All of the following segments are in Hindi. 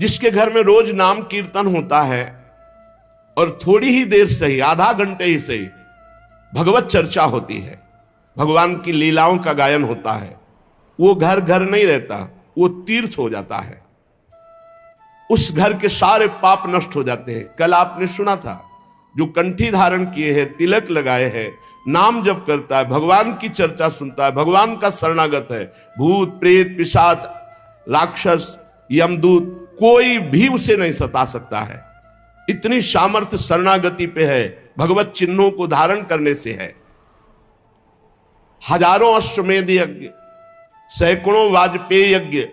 जिसके घर में रोज नाम कीर्तन होता है और थोड़ी ही देर से ही, आधा घंटे ही से ही भगवत चर्चा होती है, भगवान की लीलाओं का गायन होता है, वो घर घर नहीं रहता, वो तीर्थ हो जाता है। उस घर के सारे पाप नष्ट हो जाते हैं। कल आपने सुना था, जो कंठी धारण किए हैं, तिलक लगाए हैं, नाम जप करता है, भगवान की चर्चा सुनता है, भगवान का शरणागत है, भूत प्रेत पिशाच राक्षस यमदूत कोई भी उसे नहीं सता सकता है। इतनी सामर्थ्य शरणागति पे है, भगवत चिन्हों को धारण करने से है। हजारों अश्वमेध यज्ञ, सैकड़ों वाजपेयी यज्ञ,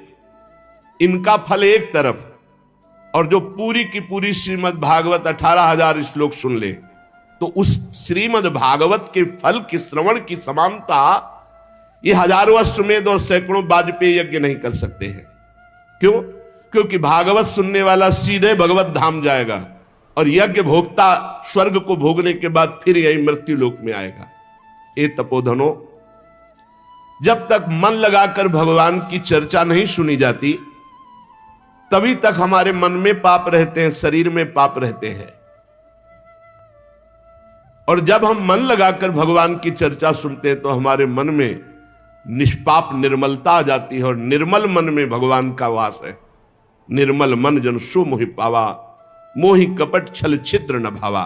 इनका फल एक तरफ, और जो पूरी की पूरी श्रीमद् भागवत 18,000 श्लोक सुन ले, तो उस श्रीमद् भागवत के फल की, श्रवण की समानता ये हजारों अश्वमेध और सैकड़ों वाजपेयी यज्ञ नहीं कर सकते हैं। क्यों? क्योंकि भागवत सुनने वाला सीधे भगवत धाम जाएगा, और यज्ञ भोक्ता स्वर्ग को भोगने के बाद फिर यही मृत्यु लोक में आएगा। हे तपोधनो, जब तक मन लगाकर भगवान की चर्चा नहीं सुनी जाती, तभी तक हमारे मन में पाप रहते हैं, शरीर में पाप रहते हैं। और जब हम मन लगाकर भगवान की चर्चा सुनते हैं तो हमारे मन में निष्पाप निर्मलता आ जाती है, और निर्मल मन में भगवान का वास है। निर्मल मन जन सो मोहि पावा, मोहि कपट छल छिद्र न भावा।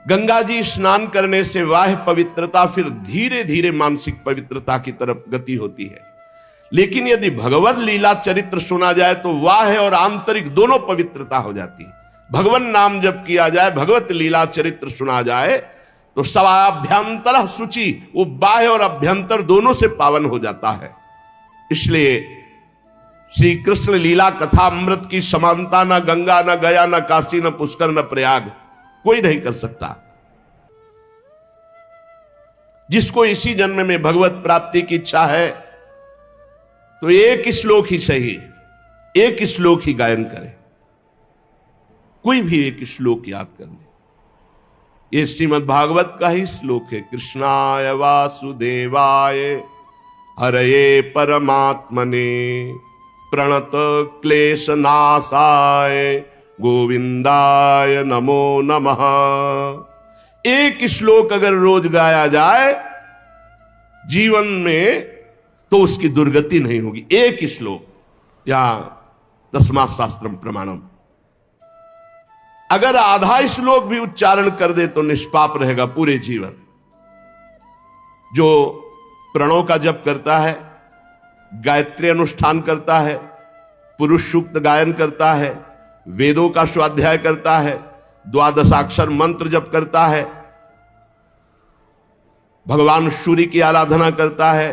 गंगा जी स्नान करने से बाह्य पवित्रता, फिर धीरे धीरे मानसिक पवित्रता की तरफ गति होती है। लेकिन यदि भगवत लीला चरित्र सुना जाए तो बाह्य और आंतरिक दोनों पवित्रता हो जाती है। भगवान नाम जब किया जाए, भगवत लीला चरित्र सुना जाए, तो सवाभ्यंतर शुचि, वो बाह्य और अभ्यंतर दोनों से पावन हो जाता है। इसलिए श्री कृष्ण लीला कथा अमृत की समानता न गंगा, न गया, न काशी, न पुष्कर, न प्रयाग कोई नहीं कर सकता। जिसको इसी जन्म में भगवत प्राप्ति की इच्छा है, तो एक श्लोक ही सही, एक श्लोक ही गायन करे, कोई भी एक श्लोक याद कर ले। ये श्रीमद् भागवत का ही श्लोक है। कृष्णाय वासुदेवाय हरये परमात्मने प्रणत क्लेशनाशाय गोविंदाय नमो नमः। एक श्लोक अगर रोज गाया जाए जीवन में, तो उसकी दुर्गति नहीं होगी। एक श्लोक, या तस्मात् शास्त्रम प्रमाणम। अगर आधा श्लोक भी उच्चारण कर दे तो निष्पाप रहेगा पूरे जीवन। जो प्रणव का जप करता है, गायत्री अनुष्ठान करता है, पुरुष सूक्त गायन करता है, वेदों का स्वाध्याय करता है, द्वादशाक्षर मंत्र जप करता है, भगवान सूर्य की आराधना करता है,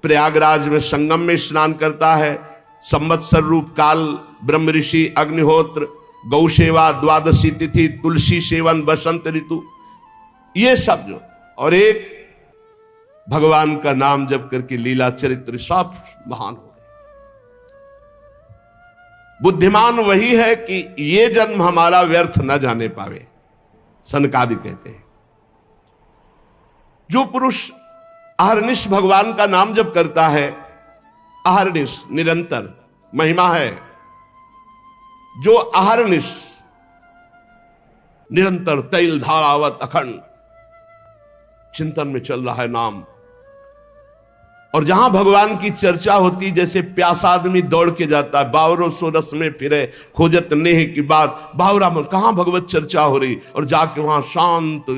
प्रयागराज में संगम में स्नान करता है, संवत्सर रूप काल, ब्रह्म ऋषि, अग्निहोत्र, गौ सेवा, द्वादशी तिथि, तुलसी सेवन, बसंत ऋतु, ये सब जो, और एक भगवान का नाम जप करके लीला चरित्र, सब महान हो गए। बुद्धिमान वही है कि ये जन्म हमारा व्यर्थ न जाने पावे, सनकादि कहते हैं। जो पुरुष अहर्निश भगवान का नाम जप करता है, अहर्निश निरंतर महिमा है। जो अहर्निश निरंतर तैल धारावत अखंड चिंतन में चल रहा है नाम, और जहां भगवान की चर्चा होती, जैसे प्यासा आदमी दौड़ के जाता है, बावरों सो रस में फिरे खोजत नेह की बात, बावरा में कहां भगवत चर्चा हो रही, और जाके वहां शांत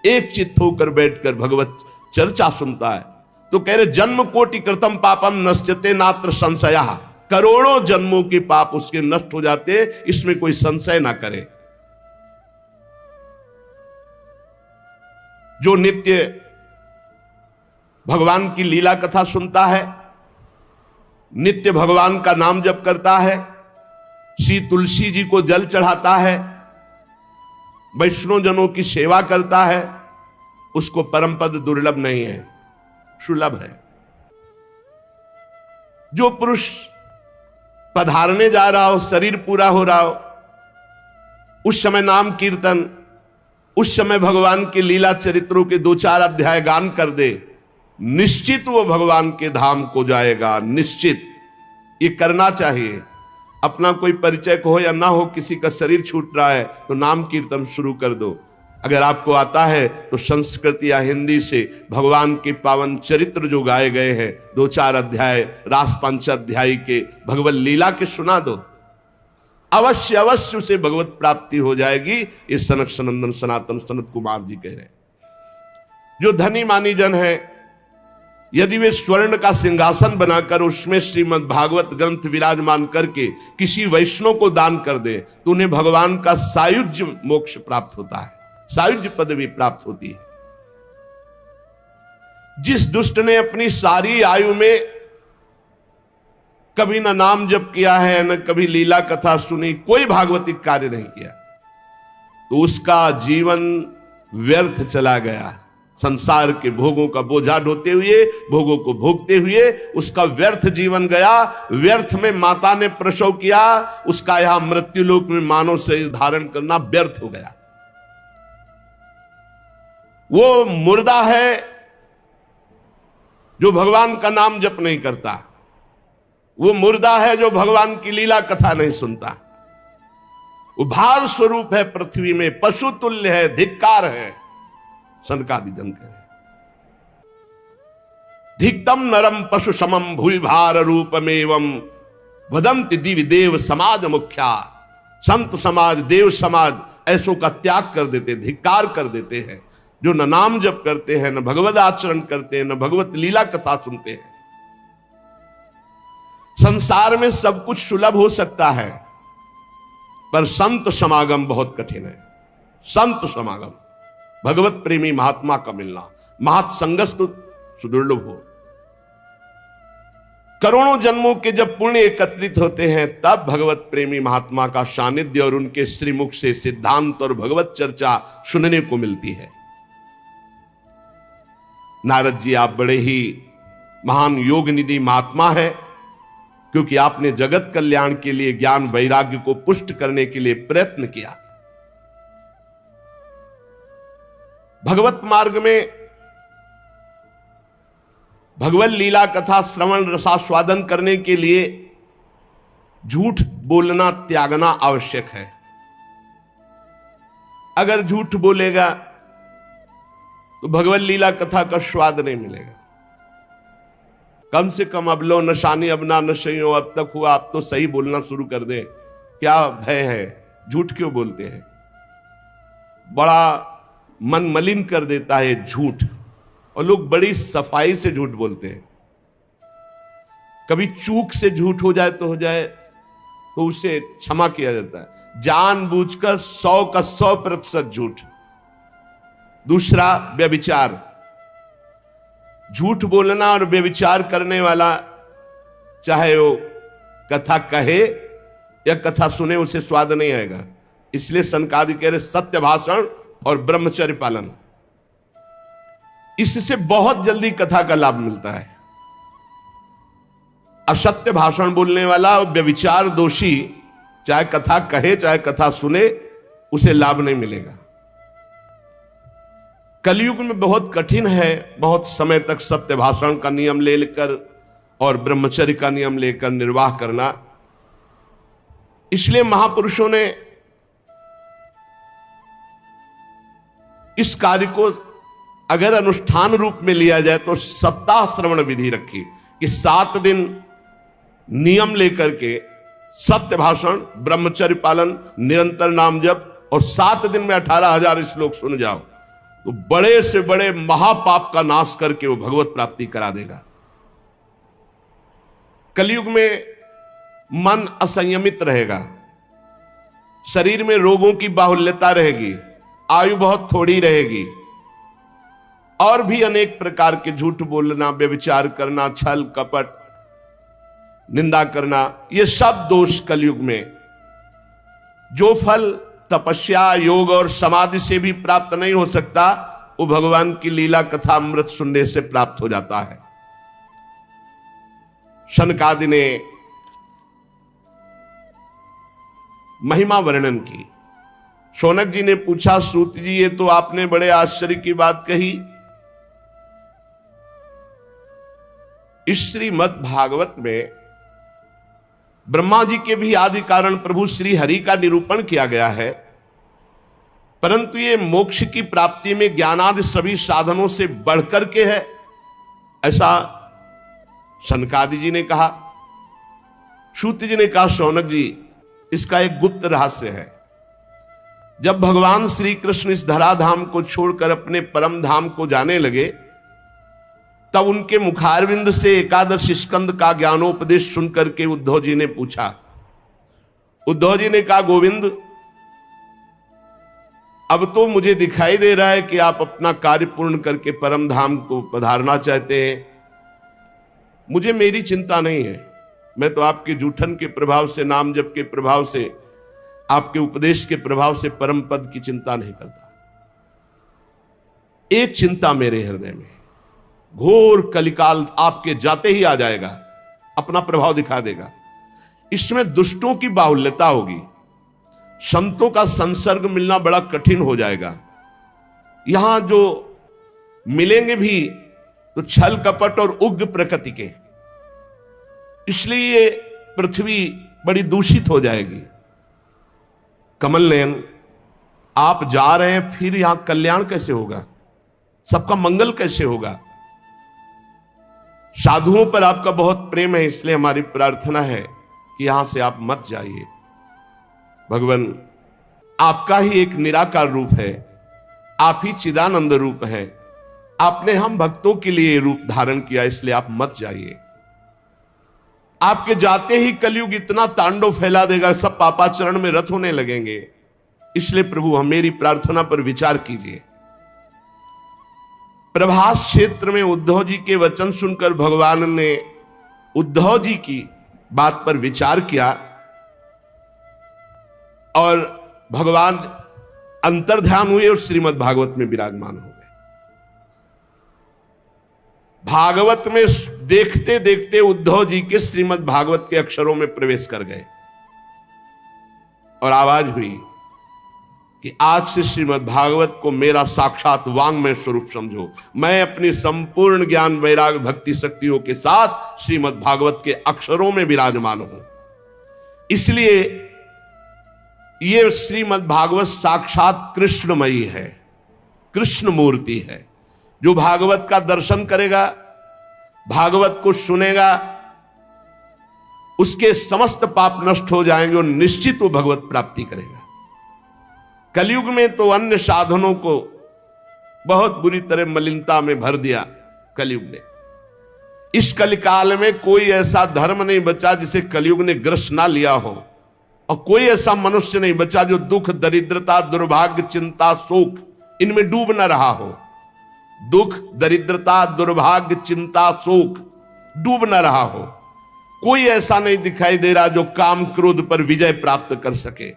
एक चित्त होकर बैठकर भगवत चर्चा सुनता है। तो कह रहे जन्म कोटि कृतम पापम नश्यते नात्र संशया, करोड़ों जन्मों के पाप उसके नष्ट हो जाते, इसमें कोई संशय ना करे। जो नित्य भगवान की लीला कथा सुनता है, नित्य भगवान का नाम जप करता है, श्री तुलसी जी को जल चढ़ाता है, वैष्णव जनों की सेवा करता है, उसको परम पद दुर्लभ नहीं है, सुलभ है। जो पुरुष पधारने जा रहा हो, शरीर पूरा हो रहा हो, उस समय नाम कीर्तन, उस समय भगवान के लीला चरित्रों के 2-4 अध्याय गान कर दे, निश्चित वो भगवान के धाम को जाएगा, निश्चित। ये करना चाहिए। अपना कोई परिचय हो या ना हो, किसी का शरीर छूट रहा है तो नाम कीर्तन शुरू कर दो। अगर आपको आता है तो संस्कृत या हिंदी से भगवान के पावन चरित्र जो गाए गए हैं, 2-4 अध्याय रास पंचाध्यायी के भगवत लीला के सुना दो। अवश्य अवश्य उसे भगवत प्राप्ति हो जाएगी। ये सनक सनंदन सनातन सनत कुमार जी कह रहे हैं। जो धनी मानी जन है, यदि वे स्वर्ण का सिंहासन बनाकर उसमें श्रीमद् भागवत ग्रंथ विराजमान करके किसी वैष्णव को दान कर दे तो उन्हें भगवान का सायुज्य मोक्ष प्राप्त होता है, सायुज्य पदवी प्राप्त होती है। जिस दुष्ट ने अपनी सारी आयु में कभी न नाम जप किया है, न कभी लीला कथा सुनी, कोई भागवतिक कार्य नहीं किया, तो उसका जीवन व्यर्थ चला गया। संसार के भोगों का बोझा ढोते हुए, भोगों को भोगते हुए उसका व्यर्थ जीवन गया। व्यर्थ में माता ने प्रसव किया, उसका यहां मृत्युलोक में मानव शरीर धारण करना व्यर्थ हो गया। वो मुर्दा है जो भगवान का नाम जप नहीं करता, वो मुर्दा है जो भगवान की लीला कथा नहीं सुनता। वो भार स्वरूप है, पृथ्वी में पशु तुल्य है, धिक्कार है। सनकादि जन कहे धिक्तम नरम पशु समम भूय भार रूपमेवं वदंति दिव्य देव समाज मुख्या। संत समाज, देव समाज ऐसों का त्याग कर देते, धिक्कार कर देते हैं, जो न नाम जप करते हैं, न भगवत आचरण करते हैं, न भगवत लीला कथा सुनते हैं। संसार में सब कुछ सुलभ हो सकता है, पर संत समागम बहुत कठिन है। संत समागम, भगवत प्रेमी महात्मा का मिलना, महत्संगस्तु सुदुर्लभ हो। करोड़ों जन्मों के जब पुण्य एकत्रित होते हैं, तब भगवत प्रेमी महात्मा का सानिध्य और उनके श्रीमुख से सिद्धांत और भगवत चर्चा सुनने को मिलती है। नारद जी, आप बड़े ही महान योग निधि महात्मा है, क्योंकि आपने जगत कल्याण के लिए ज्ञान वैराग्य को पुष्ट करने के लिए प्रयत्न किया। भगवत मार्ग में भगवत लीला कथा श्रवण रसास्वादन करने के लिए झूठ बोलना त्यागना आवश्यक है। अगर झूठ बोलेगा तो भगवत लीला कथा का स्वाद नहीं मिलेगा। कम से कम अब लो नशानी अब ना नशे हो, अब तक हुआ, अब तो सही बोलना शुरू कर दें। क्या भय है? झूठ क्यों बोलते हैं? बड़ा मन मलिन कर देता है झूठ, और लोग बड़ी सफाई से झूठ बोलते हैं। कभी चूक से झूठ हो जाए तो हो जाए, तो उसे क्षमा किया जाता है। जानबूझकर 100 का 100% झूठ। दूसरा, व्यभिचार। झूठ बोलना और व्यभिचार करने वाला, चाहे वो कथा कहे या कथा सुने, उसे स्वाद नहीं आएगा। इसलिए सनकादि कह रहे सत्य भाषण और ब्रह्मचर्य पालन, इससे बहुत जल्दी कथा का लाभ मिलता है। असत्य भाषण बोलने वाला व्यभिचार दोषी, चाहे कथा कहे चाहे कथा सुने, उसे लाभ नहीं मिलेगा। कलयुग में बहुत कठिन है बहुत समय तक सत्य भाषण का नियम लेकर और ब्रह्मचर्य का नियम लेकर निर्वाह करना। इसलिए महापुरुषों ने इस कार्य को अगर अनुष्ठान रूप में लिया जाए तो सप्ताह श्रवण विधि रखी कि 7 दिन नियम लेकर के सत्य भाषण, ब्रह्मचर्य पालन, निरंतर नाम जप, और 7 दिन में 18,000 श्लोक सुन जाओ तो बड़े से बड़े महापाप का नाश करके वो भगवत प्राप्ति करा देगा। कलयुग में मन असंयमित रहेगा, शरीर में रोगों की बाहुल्यता रहेगी, आयु बहुत थोड़ी रहेगी, और भी अनेक प्रकार के झूठ बोलना, व्यभिचार करना, छल कपट, निंदा करना, ये सब दोष कलयुग में, जो फल तपस्या, योग और समाधि से भी प्राप्त नहीं हो सकता, वो भगवान की लीला कथा अमृत सुनने से प्राप्त हो जाता है। शनकादि ने महिमा वर्णन की। शौनक जी ने पूछा, सूत जी ये तो आपने बड़े आश्चर्य की बात कही, इस श्रीमद् भागवत में ब्रह्मा जी के भी आदि कारण प्रभु श्री हरि का निरूपण किया गया है, परंतु ये मोक्ष की प्राप्ति में ज्ञानादि सभी साधनों से बढ़कर के है, ऐसा सनकादि जी ने कहा। सूत जी ने कहा, शौनक जी, इसका एक गुप्त रहस्य है। जब भगवान श्री कृष्ण इस धराधाम को छोड़कर अपने परम धाम को जाने लगे, तब उनके मुखारविंद से एकादश स्कंद का ज्ञानोपदेश सुनकर के उद्धव जी ने पूछा। उद्धव जी ने कहा, गोविंद, अब तो मुझे दिखाई दे रहा है कि आप अपना कार्य पूर्ण करके परम धाम को पधारना चाहते हैं। मुझे मेरी चिंता नहीं है, मैं तो आपके जूठन के प्रभाव से, नाम जप के प्रभाव से, आपके उपदेश के प्रभाव से परम पद की चिंता नहीं करता। एक चिंता मेरे हृदय में, घोर कलिकाल आपके जाते ही आ जाएगा, अपना प्रभाव दिखा देगा। इसमें दुष्टों की बाहुल्यता होगी, संतों का संसर्ग मिलना बड़ा कठिन हो जाएगा। यहां जो मिलेंगे भी तो छल कपट और उग्र प्रकृति के, इसलिए पृथ्वी बड़ी दूषित हो जाएगी। कमल नयन, आप जा रहे हैं, फिर यहां कल्याण कैसे होगा, सबका मंगल कैसे होगा? साधुओं पर आपका बहुत प्रेम है, इसलिए हमारी प्रार्थना है कि यहां से आप मत जाइए। भगवान आपका ही एक निराकार रूप है, आप ही चिदानंद रूप है, आपने हम भक्तों के लिए रूप धारण किया, इसलिए आप मत जाइए। आपके जाते ही कलयुग इतना तांडव फैला देगा, सब पापाचरण में रत होने लगेंगे। इसलिए प्रभु, हम मेरी प्रार्थना पर विचार कीजिए। प्रभास क्षेत्र में उद्धव जी के वचन सुनकर भगवान ने उद्धव जी की बात पर विचार किया और भगवान अंतर्ध्यान हुए और श्रीमद् भागवत में विराजमान हो गए। भागवत में देखते देखते उद्धव जी के श्रीमद् भागवत के अक्षरों में प्रवेश कर गए और आवाज हुई कि आज से श्रीमद् भागवत को मेरा साक्षात वांग्मय स्वरूप समझो। मैं अपनी संपूर्ण ज्ञान वैराग भक्ति शक्तियों के साथ श्रीमद् भागवत के अक्षरों में विराजमान हूं। इसलिए ये श्रीमद् भागवत साक्षात कृष्णमयी है, कृष्ण मूर्ति है। जो भागवत का दर्शन करेगा, भागवत को सुनेगा, उसके समस्त पाप नष्ट हो जाएंगे और निश्चित वो भगवत प्राप्ति करेगा। कलयुग में तो अन्य साधनों को बहुत बुरी तरह मलिनता में भर दिया कलयुग ने। इस कलिकाल में कोई ऐसा धर्म नहीं बचा जिसे कलयुग ने ग्रस्त ना लिया हो, और कोई ऐसा मनुष्य नहीं बचा जो दुख, दरिद्रता, दुर्भाग्य, चिंता, शोक इनमें डूब न रहा हो। दुख, दरिद्रता, दुर्भाग्य, चिंता, शोक डूब न रहा हो। कोई ऐसा नहीं दिखाई दे रहा जो काम क्रोध पर विजय प्राप्त कर सके।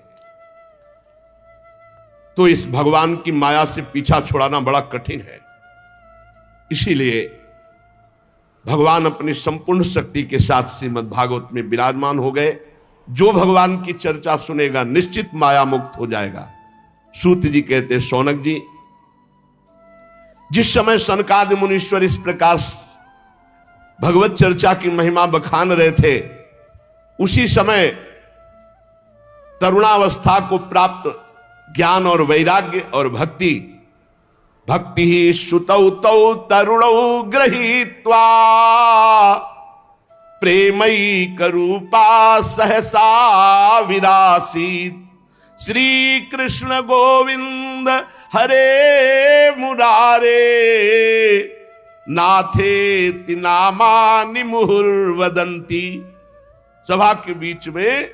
तो इस भगवान की माया से पीछा छुड़ाना बड़ा कठिन है। इसीलिए भगवान अपनी संपूर्ण शक्ति के साथ श्रीमद् भागवत में विराजमान हो गए। जो भगवान की चर्चा सुनेगा निश्चित माया मुक्त हो जाएगा। सूत जी कहते, शौनक जी, जिस समय सनकादि मुनीश्वर इस प्रकार भगवत चर्चा की महिमा बखान रहे थे, उसी समय तरुणावस्था को प्राप्त ज्ञान और वैराग्य और भक्ति ही श्रुतौ तौ तरुणौ गृहीत्वा प्रेमयी करूपा सहसा विरासीत। श्री कृष्ण गोविंद हरे मुरारे नाथे नामानि मुहुर्वदंती। सभा के बीच में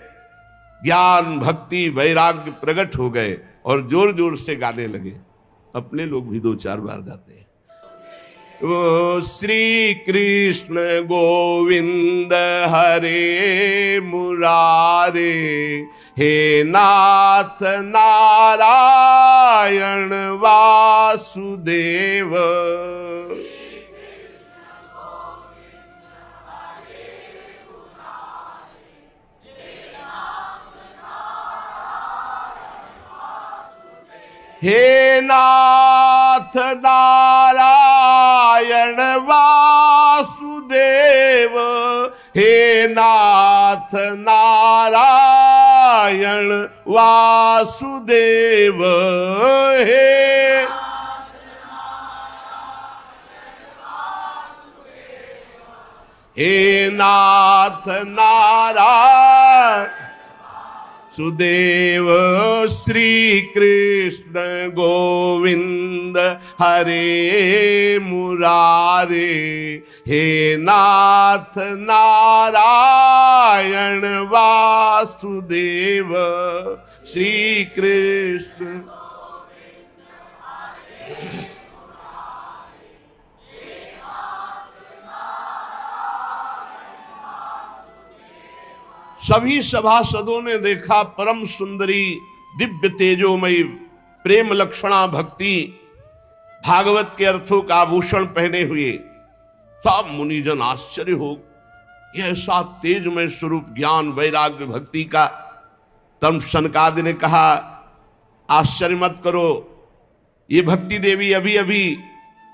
ज्ञान, भक्ति, वैराग्य प्रकट हो गए और जोर जोर से गाने लगे। अपने लोग भी 2-4 बार गाते हैं, ओ श्री कृष्ण गोविंद हरे मुरारे, हे नाथ नारायण वासुदेव। हे नाथ नारायण वासुदेव, हे नाथ नाथ नारायण वासुदेव हे हे नाथ नारायण सुदेव श्री कृष्ण गोविंद हरे मुरारे हे नाथ नारायण वासुदेव श्री कृष्ण सभी सभासदों ने देखा परम सुंदरी दिव्य तेजोमयी प्रेम लक्षणा भक्ति भागवत के अर्थों का आभूषण पहने हुए सब मुनिजन आश्चर्य हो, यह ऐसा तेजमय स्वरूप ज्ञान वैराग्य भक्ति का। तब सनकादि ने कहा आश्चर्य मत करो, ये भक्ति देवी अभी अभी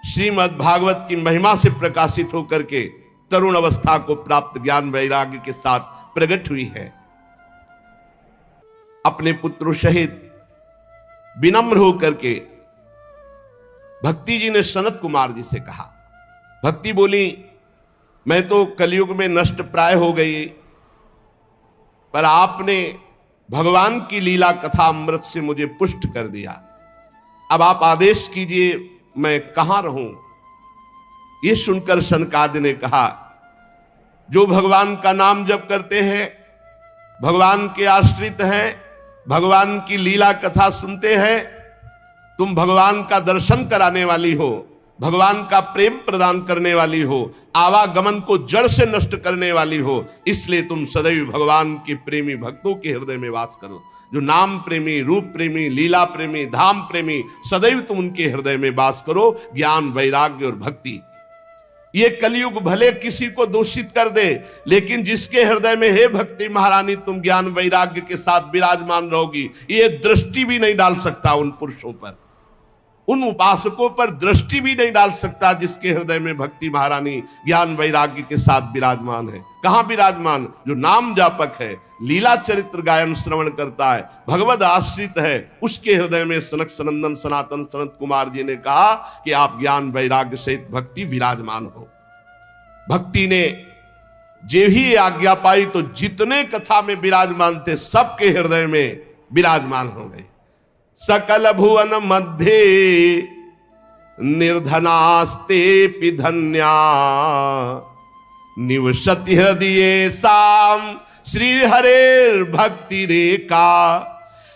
श्रीमद् भागवत की महिमा से प्रकाशित होकर के तरुण अवस्था को प्राप्त ज्ञान वैराग्य के साथ प्रकट हुई है। अपने पुत्रों सहित विनम्र होकर के भक्ति जी ने सनत कुमार जी से कहा। भक्ति बोली मैं तो कलयुग में नष्ट प्राय हो गई, पर आपने भगवान की लीला कथा अमृत से मुझे पुष्ट कर दिया, अब आप आदेश कीजिए मैं कहां रहूं। यह सुनकर सनकादि ने कहा जो भगवान का नाम जप करते हैं, भगवान के आश्रित हैं, भगवान की लीला कथा सुनते हैं, तुम भगवान का दर्शन कराने वाली हो, भगवान का प्रेम प्रदान करने वाली हो, आवागमन को जड़ से नष्ट करने वाली हो, इसलिए तुम सदैव भगवान के प्रेमी भक्तों के हृदय में वास करो। जो नाम प्रेमी, रूप प्रेमी, लीला प्रेमी, धाम प्रेमी, सदैव तुम उनके हृदय में वास करो। ज्ञान वैराग्य और भक्ति, ये कलयुग भले किसी को दूषित कर दे, लेकिन जिसके हृदय में हे भक्ति महारानी तुम ज्ञान वैराग्य के साथ विराजमान रहोगी, ये दृष्टि भी नहीं डाल सकता उन पुरुषों पर, उन उपासकों पर दृष्टि भी नहीं डाल सकता जिसके हृदय में भक्ति महारानी ज्ञान वैराग्य के साथ विराजमान है। कहां विराजमान? जो नाम जापक है, लीला चरित्र गायन श्रवण करता है, भगवद आश्रित है, उसके हृदय में सनक सनंदन सनातन सनत कुमार जी ने कहा कि आप ज्ञान वैराग्य सहित भक्ति विराजमान हो। भक्ति ने जे ही आज्ञा पाई तो जितने कथा में विराजमान थे सबके हृदय में विराजमान हो गए। सकल भुवन मध्य निर्धनास्ते पिधन्या निवसति हृदये साम श्री हरेर भक्ति रेखा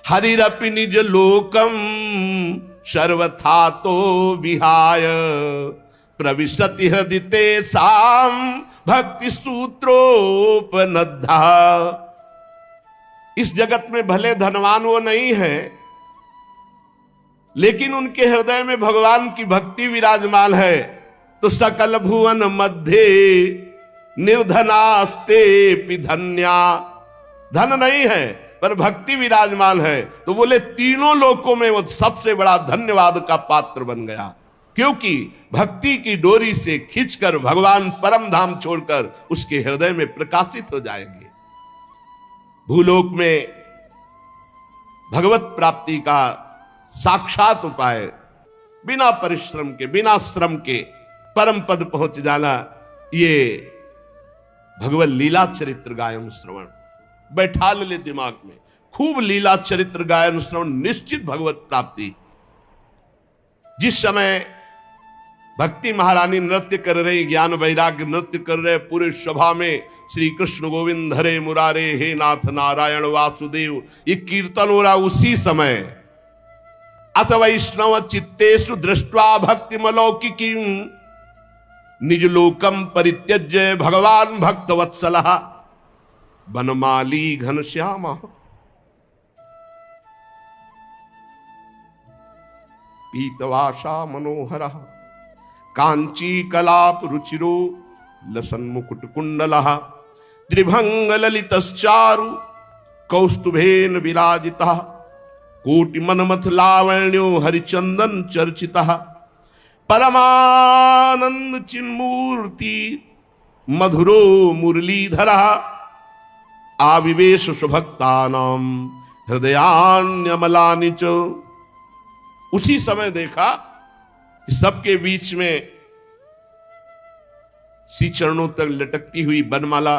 हरिरपि निज लोकम सर्वथा तो विहाय प्रविशति हृदय साम भक्ति सूत्रोपनद्धा। इस जगत में भले धनवान वो नहीं है, लेकिन उनके हृदय में भगवान की भक्ति विराजमान है। तो सकल भुवन मध्य निर्धनास्ते पिधन्या, धन नहीं है पर भक्ति विराजमान है, तो बोले तीनों लोकों में वो सबसे बड़ा धन्यवाद का पात्र बन गया, क्योंकि भक्ति की डोरी से खींचकर भगवान परम धाम छोड़कर उसके हृदय में प्रकाशित हो जाएंगे। भूलोक में भगवत प्राप्ति का साक्षात उपाय, बिना परिश्रम के, बिना श्रम के परम पद पहुंच जाना, ये भगवत लीला चरित्र गायन श्रवण बैठा ले दिमाग में, खूब लीला चरित्र गायन श्रवण, निश्चित भगवत प्राप्ति। जिस समय भक्ति महारानी नृत्य कर रही, ज्ञान वैराग्य नृत्य कर रहे, पूरे सभा में श्री कृष्ण गोविंद हरे मुरारे हे नाथ नारायण वासुदेव, ये कीर्तन हो रहा उसी समय। अथ वैष्णव चित्तेषु दृष्ट्वा भक्ति मलौकिकी निज लोकम परित्यज्य भगवान भक्त वत्सलः बनमाली घनश्यामः पीतवासा मनोहरः कांची कलाप रुचिरो लसन मुकुट कुंडलः त्रिभंग ललितश्चारु कौस्तुभेन विराजितः कोटि मनमथ लावण्यो हरिचंदन चर्चितः परमानंद चिन्मूर्ति मधुरो मुरलीधरः आविवेश सुभक्तानाम हृदयान्यमलानि च। उसी समय देखा कि सबके बीच में सी चरणों तक लटकती हुई बनमाला,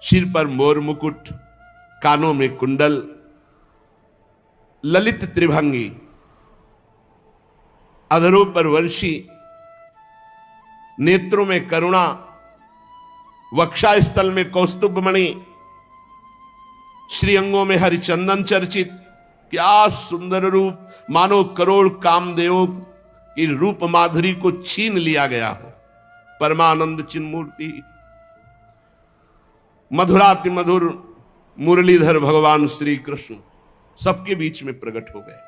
सिर पर मोर मुकुट, कानों में कुंडल, ललित त्रिभंगी, अधरों पर वर्षी, नेत्रों में करुणा, वक्षास्थल में कौस्तुभमणि, श्रीअंगों में हरिचंदन चर्चित। क्या सुंदर रूप, मानो करोड़ कामदेवों की रूप माधुरी को छीन लिया गया हो। परमानंद चिन्मूर्ति, मधुराति मधुर मुरलीधर भगवान श्री कृष्ण सबके बीच में प्रकट हो गए।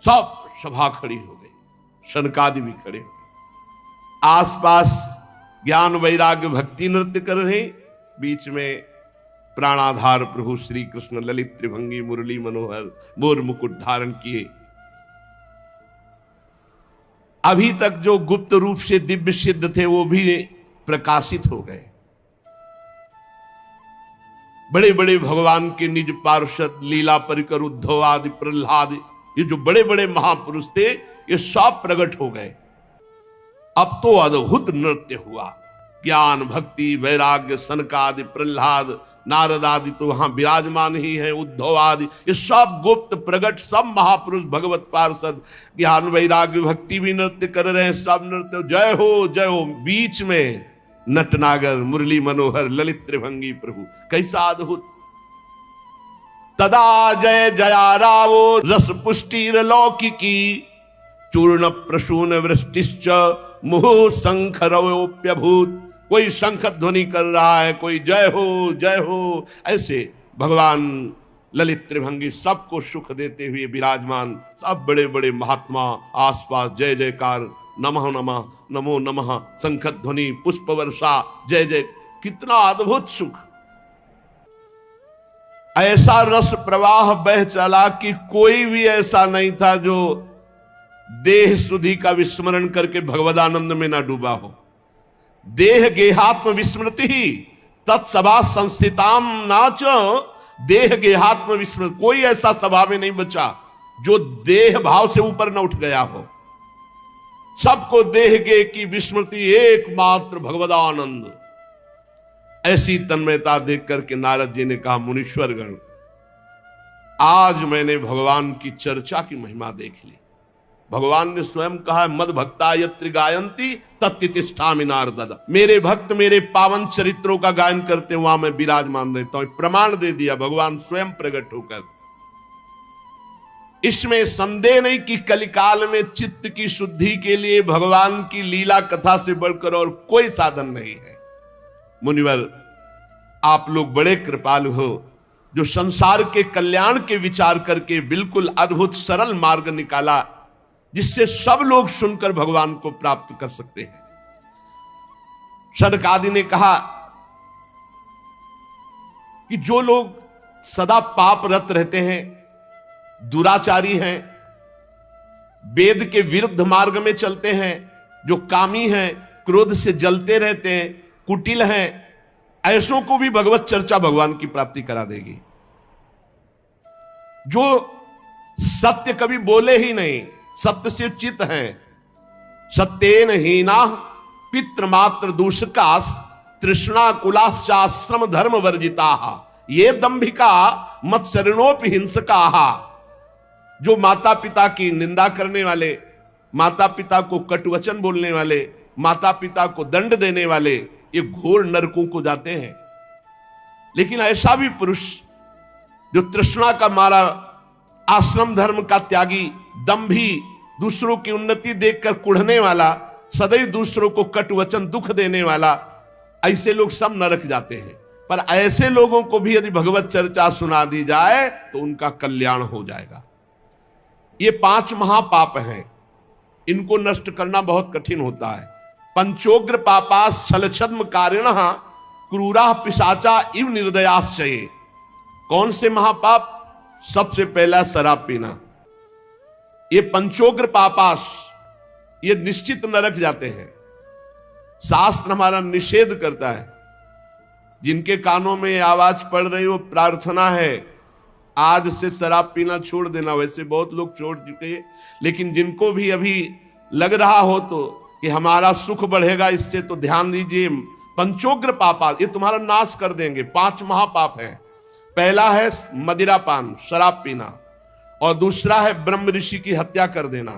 सब सभा खड़ी हो गई, शनकादि भी खड़े हो गए। आसपास ज्ञान वैराग्य भक्ति नृत्य कर रहे, बीच में प्राणाधार प्रभु श्री कृष्ण ललित त्रिभंगी मुरली मनोहर मोर मुकुट धारण किए। अभी तक जो गुप्त रूप से दिव्य सिद्ध थे वो भी प्रकाशित हो गए। बड़े बड़े भगवान के निज पार्षद लीला परिकर उद्धव आदि प्रहलाद, ये जो बड़े बड़े महापुरुष थे, ये सब प्रकट हो गए। अब तो अद्भुत नृत्य हुआ। ज्ञान भक्ति वैराग्य सनकादि प्रहलाद नारद आदि तो वहां विराजमान ही हैं, उद्धव आदि, ये सब गुप्त प्रकट सब महापुरुष भगवत पार्षद ज्ञान वैराग्य भक्ति भी नृत्य कर रहे हैं। सब नृत्य जय हो जय हो। बीच में नटनागर मुरली मनोहर ललित त्रिभंगी प्रभु, कैसा अद्भुत। तदा जय जया रावो रस पुष्टिर लौकिकी चूर्ण प्रसून वृष्टिश्च मुहुः शंख रवोप्यभूत। कोई शंख ध्वनि कर रहा है, कोई जय हो। ऐसे भगवान ललित त्रिभंगी सबको सुख देते हुए विराजमान। सब बड़े बड़े महात्मा आसपास जय जयकार, नमः नमः नमो नमः, शंख ध्वनि पुष्प वर्षा, जय जय। कितना अद्भुत सुख। ऐसा रस प्रवाह बह चला कि कोई भी ऐसा नहीं था जो देह सुधि का विस्मरण करके भगवदानंद में ना डूबा हो। देह गेहात्म विस्मृति ही तत्सभा संस्थिताम नाच। देह गेहात्म विस्मृति, कोई ऐसा सभा में नहीं बचा जो देह भाव से ऊपर न उठ गया हो। सबको देह गे की विस्मृति, एकमात्र भगवदानंद। ऐसी तन्मयता देख करके नारद जी ने कहा, मुनीश्वर गण, आज मैंने भगवान की चर्चा की महिमा देख ली। भगवान ने स्वयं कहा, मद भक्ता यत्र गायंती तत्तिष्ठामि नारद। मेरे भक्त मेरे पावन चरित्रों का गायन करते वहां मैं विराजमान रहता हूं। प्रमाण दे दिया भगवान स्वयं प्रकट होकर। इसमें संदेह नहीं कि कलिकाल में चित्त की शुद्धि के लिए भगवान की लीला कथा से बढ़कर और कोई साधन नहीं है। मुनिवर, आप लोग बड़े कृपालु हो, जो संसार के कल्याण के विचार करके बिल्कुल अद्भुत सरल मार्ग निकाला, जिससे सब लोग सुनकर भगवान को प्राप्त कर सकते हैं। शनकादि ने कहा कि जो लोग सदा पापरत रहते हैं, दुराचारी हैं, वेद के विरुद्ध मार्ग में चलते हैं, जो कामी हैं, क्रोध से जलते रहते हैं, कुटिल हैं, ऐसों को भी भगवत चर्चा भगवान की प्राप्ति करा देगी। जो सत्य कभी बोले ही नहीं, सत्य से चित हैं, सत्येन हीना पितृमात्र दूषकास तृष्णा कुलाश्चाश्रम धर्म वर्जिता ये दंभिका मत्सरणोपि हिंसका। जो माता पिता की निंदा करने वाले, माता पिता को कटुवचन बोलने वाले, माता पिता को दंड देने वाले, ये घोर नरकों को जाते हैं। लेकिन ऐसा भी पुरुष जो तृष्णा का मारा, आश्रम धर्म का त्यागी, दंभी, दूसरों की उन्नति देखकर कुढ़ने वाला, सदैव दूसरों को कटुवचन दुख देने वाला, ऐसे लोग सब नरक जाते हैं। पर ऐसे लोगों को भी यदि भगवत चर्चा सुना दी जाए तो उनका कल्याण हो जाएगा। ये 5 महापाप हैं, इनको नष्ट करना बहुत कठिन होता है। पंचोग्र पापास छलछद्म कारिणः क्रूरा पिशाचा इव निर्दयाश्चये। कौन से महापाप? सबसे पहला शराब पीना। ये पंचोग्र पापास, ये निश्चित नरक जाते हैं। शास्त्र हमारा निषेध करता है जिनके कानों में ये आवाज पड़ रही हो, प्रार्थना है आज से शराब पीना छोड़ देना। वैसे बहुत लोग छोड़ चुके हैं, लेकिन जिनको भी अभी लग रहा हो तो कि हमारा सुख बढ़ेगा इससे, तो ध्यान दीजिए, पंचोग्र पापा ये तुम्हारा नाश कर देंगे। 5 महापाप हैं। पहला है मदिरापान, शराब पीना, और दूसरा है ब्रह्म ऋषि की हत्या कर देना,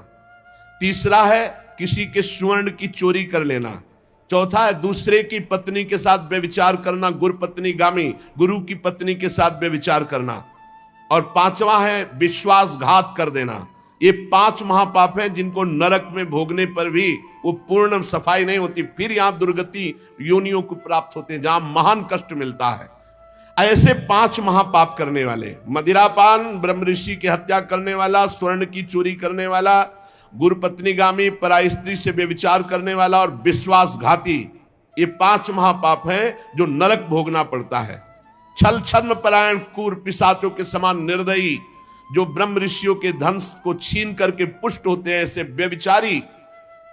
तीसरा है किसी के स्वर्ण की चोरी कर लेना, चौथा है दूसरे की पत्नी के साथ व्यभिचार करना, गुरुपत्नी गामी, गुरु की पत्नी के साथ व्यभिचार करना, और पांचवा है विश्वासघात कर देना। ये 5 महापाप हैं जिनको नरक में भोगने पर भी वो पूर्ण सफाई नहीं होती, फिर यहां दुर्गति योनियों को प्राप्त होते हैं जहां महान कष्ट मिलता है। ऐसे 5 महापाप करने वाले, मदिरापान, ब्रह्म ऋषि की हत्या करने वाला, स्वर्ण की चोरी करने वाला, गुरुपत्नीगामी, पराई स्त्री से व्यभिचार करने वाला और विश्वासघाती, ये 5 महापाप हैं जो नरक भोगना पड़ता है। छल छद्म परायण क्रूर पिशाचों के समान निर्दयी, जो ब्रह्म ऋषियों के धन को छीन करके पुष्ट होते हैं, ऐसे व्यभिचारी,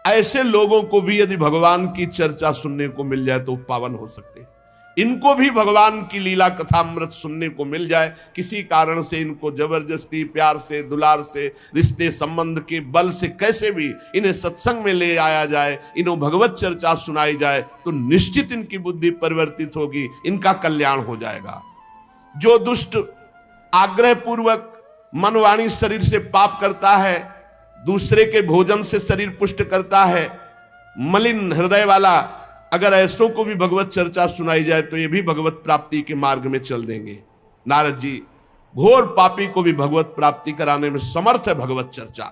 ऐसे लोगों को भी यदि भगवान की चर्चा सुनने को मिल जाए तो पावन हो सकते हैं। इनको भी भगवान की लीला कथामृत सुनने को मिल जाए, किसी कारण से इनको जबरदस्ती, प्यार से, दुलार से, रिश्ते संबंध के बल से कैसे भी इन्हें सत्संग में ले आया जाए, इन्हें भगवत चर्चा सुनाई जाए, तो निश्चित इनकी बुद्धि परिवर्तित होगी, इनका कल्याण हो जाएगा। जो दुष्ट आग्रह पूर्वक मन वाणी शरीर से पाप करता है, दूसरे के भोजन से शरीर पुष्ट करता है, मलिन हृदय वाला, अगर ऐसों को भी भगवत चर्चा सुनाई जाए तो ये भी भगवत प्राप्ति के मार्ग में चल देंगे। नारद जी घोर पापी को भी भगवत प्राप्ति कराने में समर्थ है भगवत चर्चा।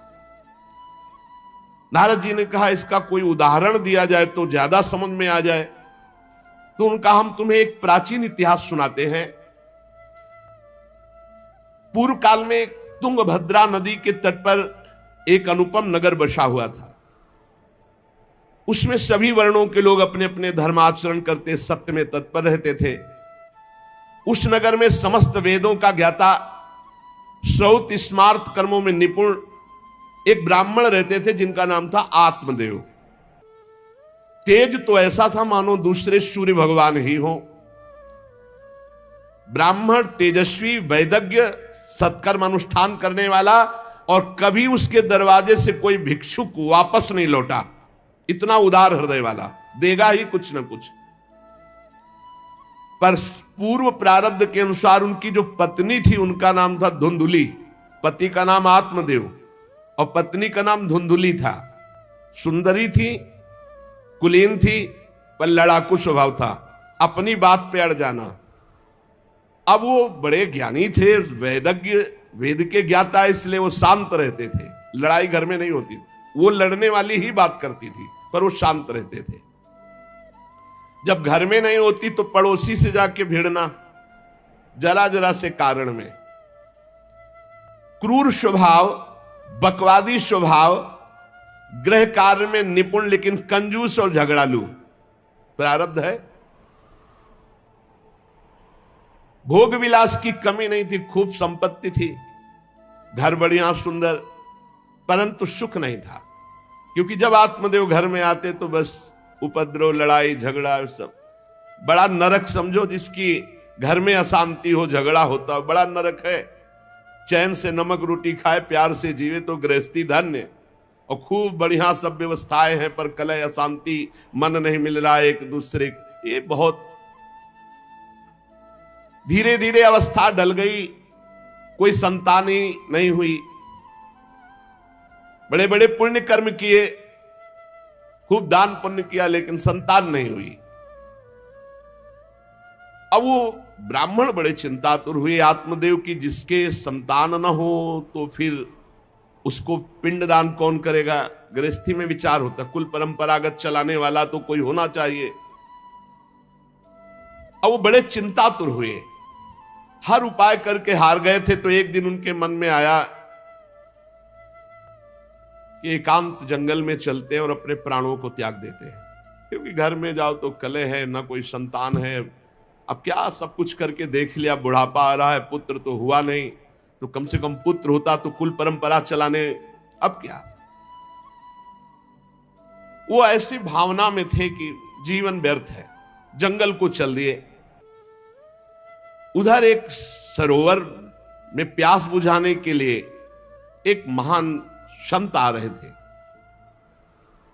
नारद जी ने कहा इसका कोई उदाहरण दिया जाए तो ज्यादा समझ में आ जाए, तो उनका हम तुम्हें एक प्राचीन इतिहास सुनाते हैं। पूर्व काल में तुंगभद्रा नदी के तट पर एक अनुपम नगर बसा हुआ था। उसमें सभी वर्णों के लोग अपने अपने धर्माचरण करते, सत्य में तत्पर रहते थे। उस नगर में समस्त वेदों का ज्ञाता, श्रौत स्मार्त कर्मों में निपुण एक ब्राह्मण रहते थे जिनका नाम था आत्मदेव। तेज तो ऐसा था मानो दूसरे सूर्य भगवान ही हो। ब्राह्मण तेजस्वी, वैदज्ञ, सत्कर्म अनुष्ठान करने वाला, और कभी उसके दरवाजे से कोई भिक्षुक वापस नहीं लौटा। इतना उदार हृदय वाला, देगा ही कुछ न कुछ। पर पूर्व प्रारब्ध के अनुसार उनकी जो पत्नी थी उनका नाम था धुंधुली। पति का नाम आत्मदेव और पत्नी का नाम धुंधुली था। सुंदरी थी, कुलीन थी, पर लड़ाकू स्वभाव था, अपनी बात पे अड़ जाना। अब वो बड़े ज्ञानी थे, वेदज्ञ, वेद के ज्ञाता, इसलिए वो शांत रहते थे, लड़ाई घर में नहीं होती। वो लड़ने वाली ही बात करती थी, पर वो शांत रहते थे। जब घर में नहीं होती तो पड़ोसी से जाके भिड़ना, जरा जरा से कारण में। क्रूर स्वभाव, बकवादी स्वभाव, गृह कार्य में निपुण लेकिन कंजूस और झगड़ालू प्रारब्ध है। भोग विलास की कमी नहीं थी, खूब संपत्ति थी, घर बढ़िया सुंदर, परंतु सुख नहीं था। क्योंकि जब आत्मदेव घर में आते तो बस उपद्रव, लड़ाई झगड़ा, सब बड़ा नरक समझो। जिसकी घर में अशांति हो, झगड़ा होता, बड़ा नरक है। चैन से नमक रोटी खाए, प्यार से जीवे तो गृहस्थी धन्य। और खूब बढ़िया सब व्यवस्थाएं हैं, पर कलह, अशांति, मन नहीं मिल रहा एक दूसरे, ये बहुत धीरे धीरे अवस्था ढल गई। कोई संतान ही नहीं हुई। बड़े बड़े पुण्य कर्म किए, खूब दान पुण्य किया, लेकिन संतान नहीं हुई। अब वो ब्राह्मण बड़े चिंतातुर हुए आत्मदेव की, जिसके संतान न हो तो फिर उसको पिंडदान कौन करेगा। गृहस्थी में विचार होता, कुल परंपरागत चलाने वाला तो कोई होना चाहिए। अब वो बड़े चिंतातुर हुए, हर उपाय करके हार गए थे। तो एक दिन उनके मन में आया कि एकांत जंगल में चलते हैं और अपने प्राणों को त्याग देते हैं, क्योंकि घर में जाओ तो कलह है, ना कोई संतान है। अब क्या, सब कुछ करके देख लिया, बुढ़ापा आ रहा है, पुत्र तो हुआ नहीं, तो कम से कम पुत्र होता तो कुल परंपरा चलाने, अब क्या। वो ऐसी भावना में थे कि जीवन व्यर्थ है, जंगल को चल दिए। उधर एक सरोवर में प्यास बुझाने के लिए एक महान संत आ रहे थे।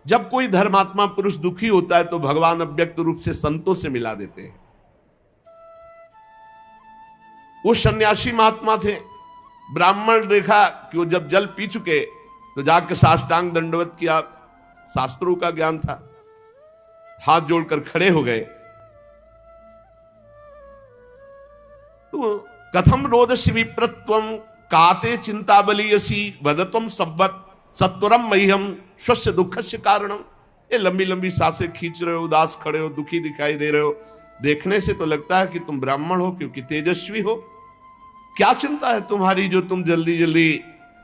जब कोई धर्मात्मा पुरुष दुखी होता है तो भगवान अव्यक्त रूप से संतों से मिला देते हैं। वो सन्यासी महात्मा थे। ब्राह्मण देखा कि वो जब जल पी चुके तो जाकर साष्टांग दंडवत किया, शास्त्रों का ज्ञान था, हाथ जोड़कर खड़े हो गए। तो कथम रोदसी विप्रत्वम काते चिंता बलियसी वदतम सब्बत सत्वरम मह्यम स्वस्थ दुख से कारणम। ये लंबी लंबी सांसें खींच रहे हो, उदास खड़े हो, दुखी दिखाई दे रहे हो। देखने से तो लगता है कि तुम ब्राह्मण हो क्योंकि तेजस्वी हो। क्या चिंता है तुम्हारी जो तुम जल्दी जल्दी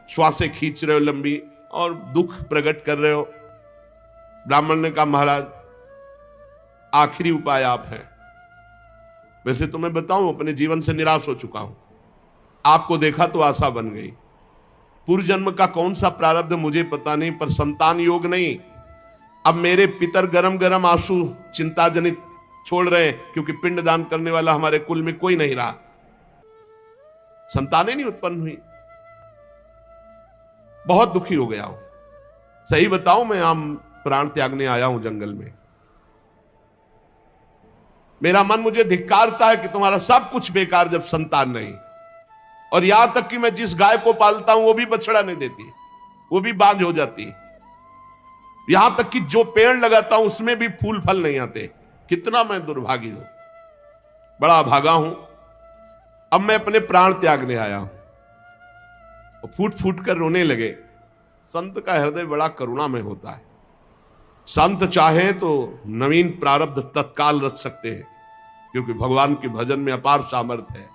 श्वासें खींच रहे हो लंबी और दुख प्रकट कर रहे हो। ब्राह्मण ने कहा महाराज आखिरी उपाय आप हैं। वैसे तो मैं बताऊं अपने जीवन से निराश हो चुका हूं, आपको देखा तो आशा बन गई। पूर्व जन्म का कौन सा प्रारब्ध मुझे पता नहीं, पर संतान योग नहीं। अब मेरे पितर गरम गरम आंसू चिंता जनित छोड़ रहे हैं क्योंकि पिंडदान करने वाला हमारे कुल में कोई नहीं रहा, संतानें नहीं उत्पन्न हुई। बहुत दुखी हो गया हूं। सही बताऊं मैं आम प्राण त्यागने आया हूं जंगल में। मेरा मन मुझे धिक्कारता है कि तुम्हारा सब कुछ बेकार जब संतान नहीं। और यहां तक कि मैं जिस गाय को पालता हूं वो भी बछड़ा नहीं देती, वो भी बांझ हो जाती। यहां तक कि जो पेड़ लगाता हूं उसमें भी फूल फल नहीं आते। कितना मैं दुर्भागी हूं, बड़ा भागा हूं। अब मैं अपने प्राण त्यागने आया हूं। फूट फूट कर रोने लगे। संत का हृदय बड़ा करुणामय होता है। संत चाहे तो नवीन प्रारब्ध तत्काल रच सकते हैं क्योंकि भगवान के भजन में अपार सामर्थ्य है।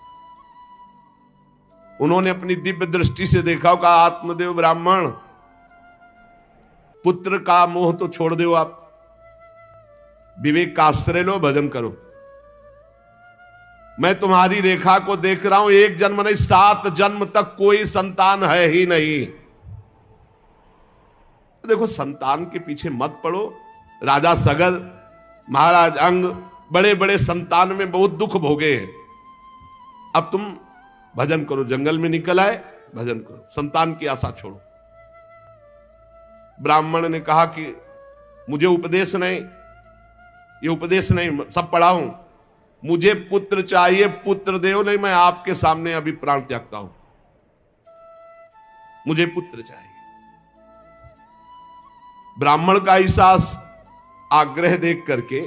उन्होंने अपनी दिव्य दृष्टि से देखा, कहा आत्मदेव ब्राह्मण, पुत्र का मोह तो छोड़ दो, आप विवेक का आश्रय लो, भजन करो। मैं तुम्हारी रेखा को देख रहा हूं, एक जन्म नहीं 7 जन्म तक कोई संतान है ही नहीं। देखो संतान के पीछे मत पड़ो। राजा सगर, महाराज अंग, बड़े बड़े संतान में बहुत दुख भोगे हैं। अब तुम भजन करो, जंगल में निकल आए, भजन करो, संतान की आशा छोड़ो। ब्राह्मण ने कहा कि मुझे उपदेश नहीं, ये उपदेश नहीं, सब पढ़ा हूं, मुझे पुत्र चाहिए, पुत्र देव, नहीं मैं आपके सामने अभी प्राण त्यागता हूं, मुझे पुत्र चाहिए। ब्राह्मण का ऐसा आग्रह देख करके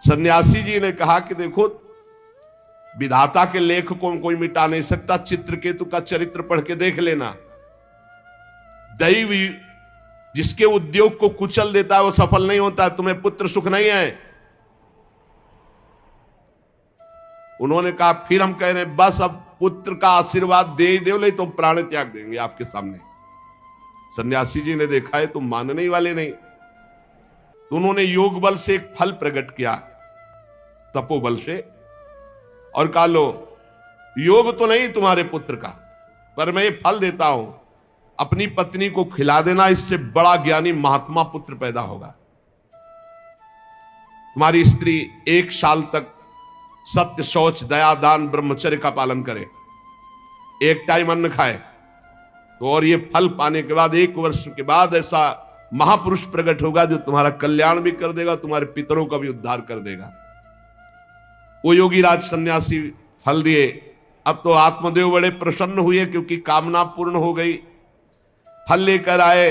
सन्यासी जी ने कहा कि देखो विधाता के लेख को कोई मिटा नहीं सकता, चित्रकेतु का चरित्र पढ़ के देख लेना। दैव जिसके उद्योग को कुचल देता है वो सफल नहीं होता है। तुम्हें पुत्र सुख नहीं है। उन्होंने कहा फिर हम कह रहे हैं बस अब पुत्र का आशीर्वाद दे ही दो, नहीं तो प्राण त्याग देंगे आपके सामने। सन्यासी जी ने देखा है तुम मानने ही वाले नहीं, तो उन्होंने योग बल से एक फल प्रकट किया, तपोबल से, और कहा लो योग तो नहीं तुम्हारे पुत्र का, पर मैं ये फल देता हूं, अपनी पत्नी को खिला देना, इससे बड़ा ज्ञानी महात्मा पुत्र पैदा होगा। तुम्हारी स्त्री 1 साल तक सत्य, शौच, दया, दान, ब्रह्मचर्य का पालन करे, 1 टाइम अन्न खाए, तो और ये फल पाने के बाद 1 वर्ष के बाद ऐसा महापुरुष प्रकट होगा जो तुम्हारा कल्याण भी कर देगा, तुम्हारे पितरों का भी उद्धार कर देगा। वो योगी राज सन्यासी फल दिए। अब तो आत्मदेव बड़े प्रसन्न हुए क्योंकि कामना पूर्ण हो गई। फल लेकर आए।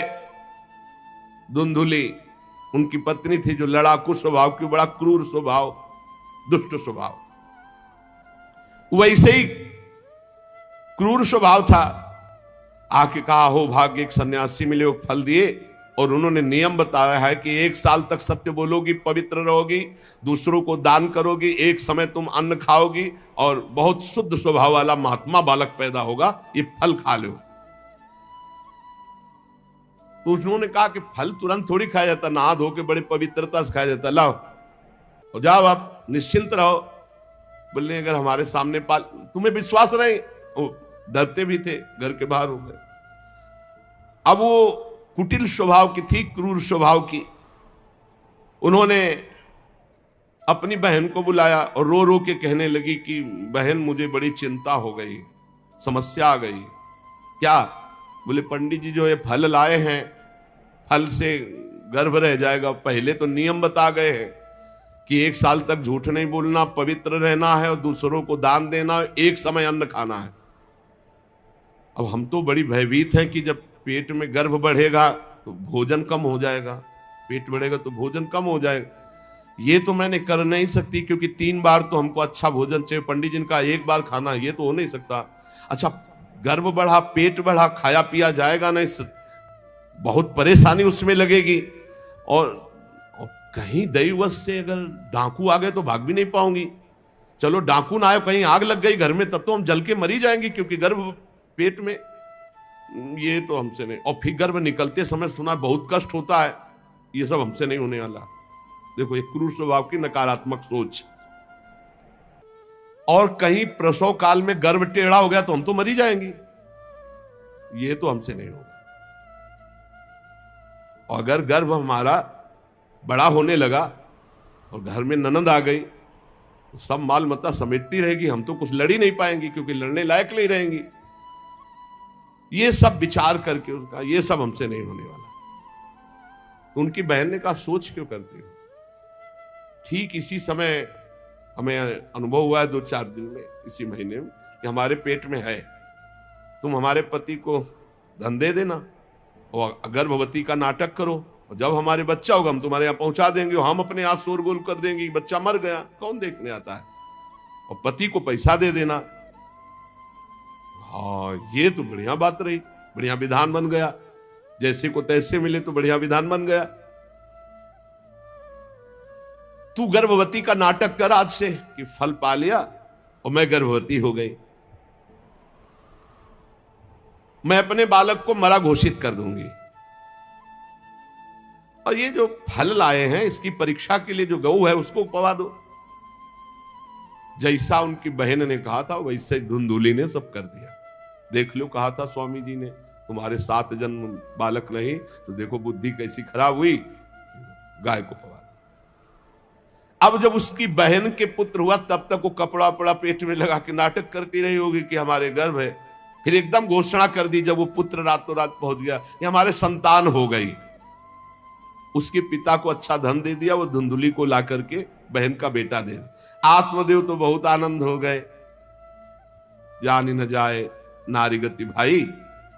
धुंधुली उनकी पत्नी थी जो लड़ाकू स्वभाव की, बड़ा क्रूर स्वभाव, दुष्ट स्वभाव, वैसे ही क्रूर स्वभाव था। आके कहा हो भाग्य, एक सन्यासी मिले, वो फल दिए और उन्होंने नियम बताया है कि 1 साल तक सत्य बोलोगी, पवित्र रहोगी, दूसरों को दान करोगी, एक समय तुम अन्न खाओगी और बहुत शुद्ध स्वभाव वाला महात्मा बालक पैदा होगा, ये फल खा लो। तो उन्होंने कहा कि फल तुरंत थोड़ी खाया जाता, नहा धो के बड़े पवित्रता से खाया जाता, लाओ और जाओ आप निश्चिंत रहो। बोले अगर हमारे सामने पाल, तुम्हें विश्वास नहीं, डरते भी थे, घर के बाहर हो गए। अब वो कुटिल स्वभाव की थी, क्रूर स्वभाव की। उन्होंने अपनी बहन को बुलाया और रो रो के कहने लगी कि बहन मुझे बड़ी चिंता हो गई, समस्या आ गई। क्या? बोले पंडित जी जो ये फल लाए हैं, फल से गर्भ रह जाएगा। पहले तो नियम बता गए हैं कि 1 साल तक झूठ नहीं बोलना, पवित्र रहना है और दूसरों को दान देना, एक समय अन्न खाना है। अब हम तो बड़ी भयभीत हैं कि जब पेट में गर्भ बढ़ेगा तो भोजन कम हो जाएगा, पेट बढ़ेगा तो भोजन कम हो जाएगा। ये तो मैंने कर नहीं सकती क्योंकि 3 बार तो हमको अच्छा भोजन चाहिए। पंडित जी का 1 बार खाना, ये तो हो नहीं सकता। अच्छा, गर्भ बढ़ा, पेट बढ़ा, खाया पिया जाएगा नहीं, बहुत परेशानी उसमें लगेगी। और कहीं दैववश से अगर डाकू आ गए तो भाग भी नहीं पाऊंगी। चलो डाकू ना आए, कहीं आग लग गई घर में, तब तो हम जल के मरी जाएंगे क्योंकि गर्भ पेट में। ये तो हमसे नहीं। और फिर गर्भ निकलते समय सुना बहुत कष्ट होता है, ये सब हमसे नहीं होने वाला। देखो एक क्रूर स्वभाव की नकारात्मक सोच। और कहीं प्रसव काल में गर्भ टेढ़ा हो गया तो हम तो मरी जाएंगे, ये तो हमसे नहीं होगा। और अगर गर्भ हमारा बड़ा होने लगा और घर में ननद आ गई तो सब माल मत्ता समेटती रहेगी, हम तो कुछ लड़ ही नहीं पाएंगे क्योंकि लड़ने लायक नहीं रहेंगी। ये सब विचार करके उसका, ये सब हमसे नहीं होने वाला। तो उनकी बहन ने कहा सोच क्यों करती हो? ठीक इसी समय हमें अनुभव हुआ है 2-4 दिन में, इसी महीने में, कि हमारे पेट में है, तुम हमारे पति को धन दे देना और गर्भवती का नाटक करो, और जब हमारे बच्चा होगा हम तुम्हारे यहाँ पहुंचा देंगे, और हम अपने हाथ शोरगुल कर देंगे कि बच्चा मर गया, कौन देखने आता है, और पति को पैसा दे देना। हाँ, ये तो बढ़िया बात रही, बढ़िया विधान बन गया। जैसे को तैसे मिले तो बढ़िया विधान बन गया। तू गर्भवती का नाटक कर आज से कि फल पा लिया और मैं गर्भवती हो गई, मैं अपने बालक को मरा घोषित कर दूंगी। और ये जो फल लाए हैं इसकी परीक्षा के लिए जो गऊ है उसको पवा दो। जैसा उनकी बहन ने कहा था वैसे ही धुंधुली ने सब कर दिया। देख लो, कहा था स्वामी जी ने तुम्हारे 7 जन्म बालक नहीं, तो देखो बुद्धि कैसी खराब हुई, गाय को पवा दिया। अब जब उसकी बहन के पुत्र हुआ तब तक वो कपड़ा वपड़ा पेट में लगा के नाटक करती रही होगी कि हमारे गर्भ है। फिर एकदम घोषणा कर दी जब वो पुत्र रातों रात पहुंच गया, ये हमारे संतान हो गई। उसके पिता को अच्छा धन दे दिया, वो धुंधुली को ला करके बहन का बेटा दे दिया। आत्मदेव तो बहुत आनंद हो गए, जानी न जाए नारी गति भाई।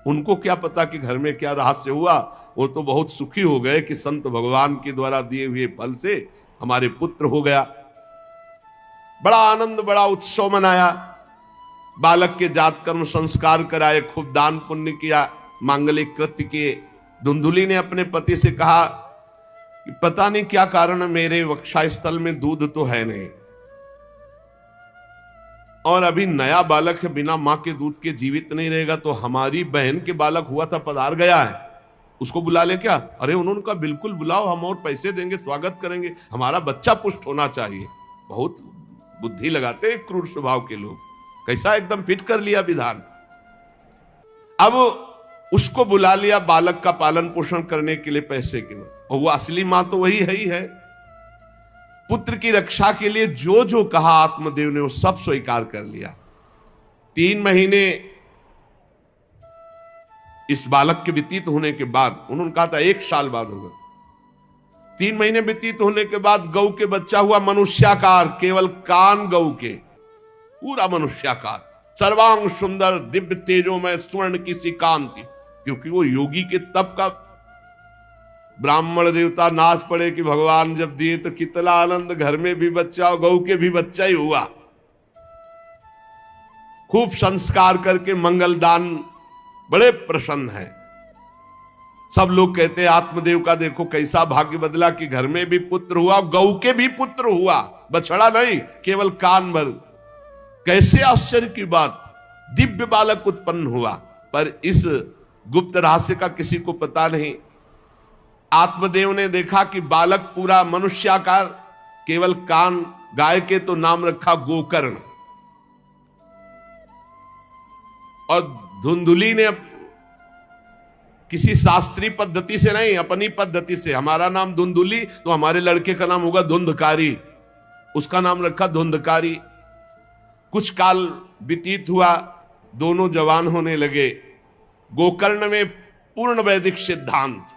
उनको क्या पता कि घर में क्या रहस्य हुआ, वो तो बहुत सुखी हो गए कि संत भगवान के द्वारा दिए हुए फल से हमारे पुत्र हो गया। बड़ा आनंद, बड़ा उत्सव मनाया, बालक के जात कर्म संस्कार कराए, खूब दान पुण्य किया, मांगलिक कृत्य किए। धुंधुली ने अपने पति से कहा कि पता नहीं क्या कारण मेरे वक्षस्थल में दूध तो है नहीं, और अभी नया बालक है, बिना मां के दूध के जीवित नहीं रहेगा, तो हमारी बहन के बालक हुआ था पधार गया है, उसको बुला ले क्या? अरे उन्होंने कहा बिल्कुल बुलाओ, हम और पैसे देंगे, स्वागत करेंगे, हमारा बच्चा पुष्ट होना चाहिए। बहुत बुद्धि लगाते हैं क्रूर स्वभाव के लोग, कैसा एकदम फिट कर लिया विधान। अब उसको बुला लिया बालक का पालन पोषण करने के लिए पैसे के, और वो असली मां तो वही है ही है। पुत्र की रक्षा के लिए जो जो कहा आत्मदेव ने वो सब स्वीकार कर लिया। 3 महीने इस बालक के व्यतीत होने के बाद, उन्होंने कहा था 1 साल बाद होगा, 3 महीने व्यतीत होने के बाद गौ के बच्चा हुआ मनुष्याकार, केवल कान गौ के, पूरा मनुष्याकार, सर्वांग सुंदर, दिव्य तेजोमय, स्वर्ण की सी कांति। क्योंकि वो योगी के तप का, ब्राह्मण देवता नाच पड़े कि भगवान जब दिए तो कितना आनंद, घर में भी बच्चा और गौ के भी बच्चा ही हुआ। खूब संस्कार करके मंगलदान, बड़े प्रसन्न है। सब लोग कहते हैं आत्मदेव का देखो कैसा भाग्य बदला कि घर में भी पुत्र हुआ, गौ के भी पुत्र हुआ, बछड़ा नहीं, केवल कान भर। कैसे आश्चर्य की बात, दिव्य बालक उत्पन्न हुआ। पर इस गुप्त रहस्य का किसी को पता नहीं। आत्मदेव ने देखा कि बालक पूरा मनुष्याकार, केवल कान, गाय के तो नाम रखा गोकर्ण। और धुंधुली ने किसी शास्त्रीय पद्धति से नहीं, अपनी पद्धति से, हमारा नाम धुंधुली तो हमारे लड़के का नाम होगा धुंधकारी, उसका नाम रखा धुंधकारी। कुछ काल व्यतीत हुआ, दोनों जवान होने लगे। गोकर्ण में पूर्ण वैदिक सिद्धांत,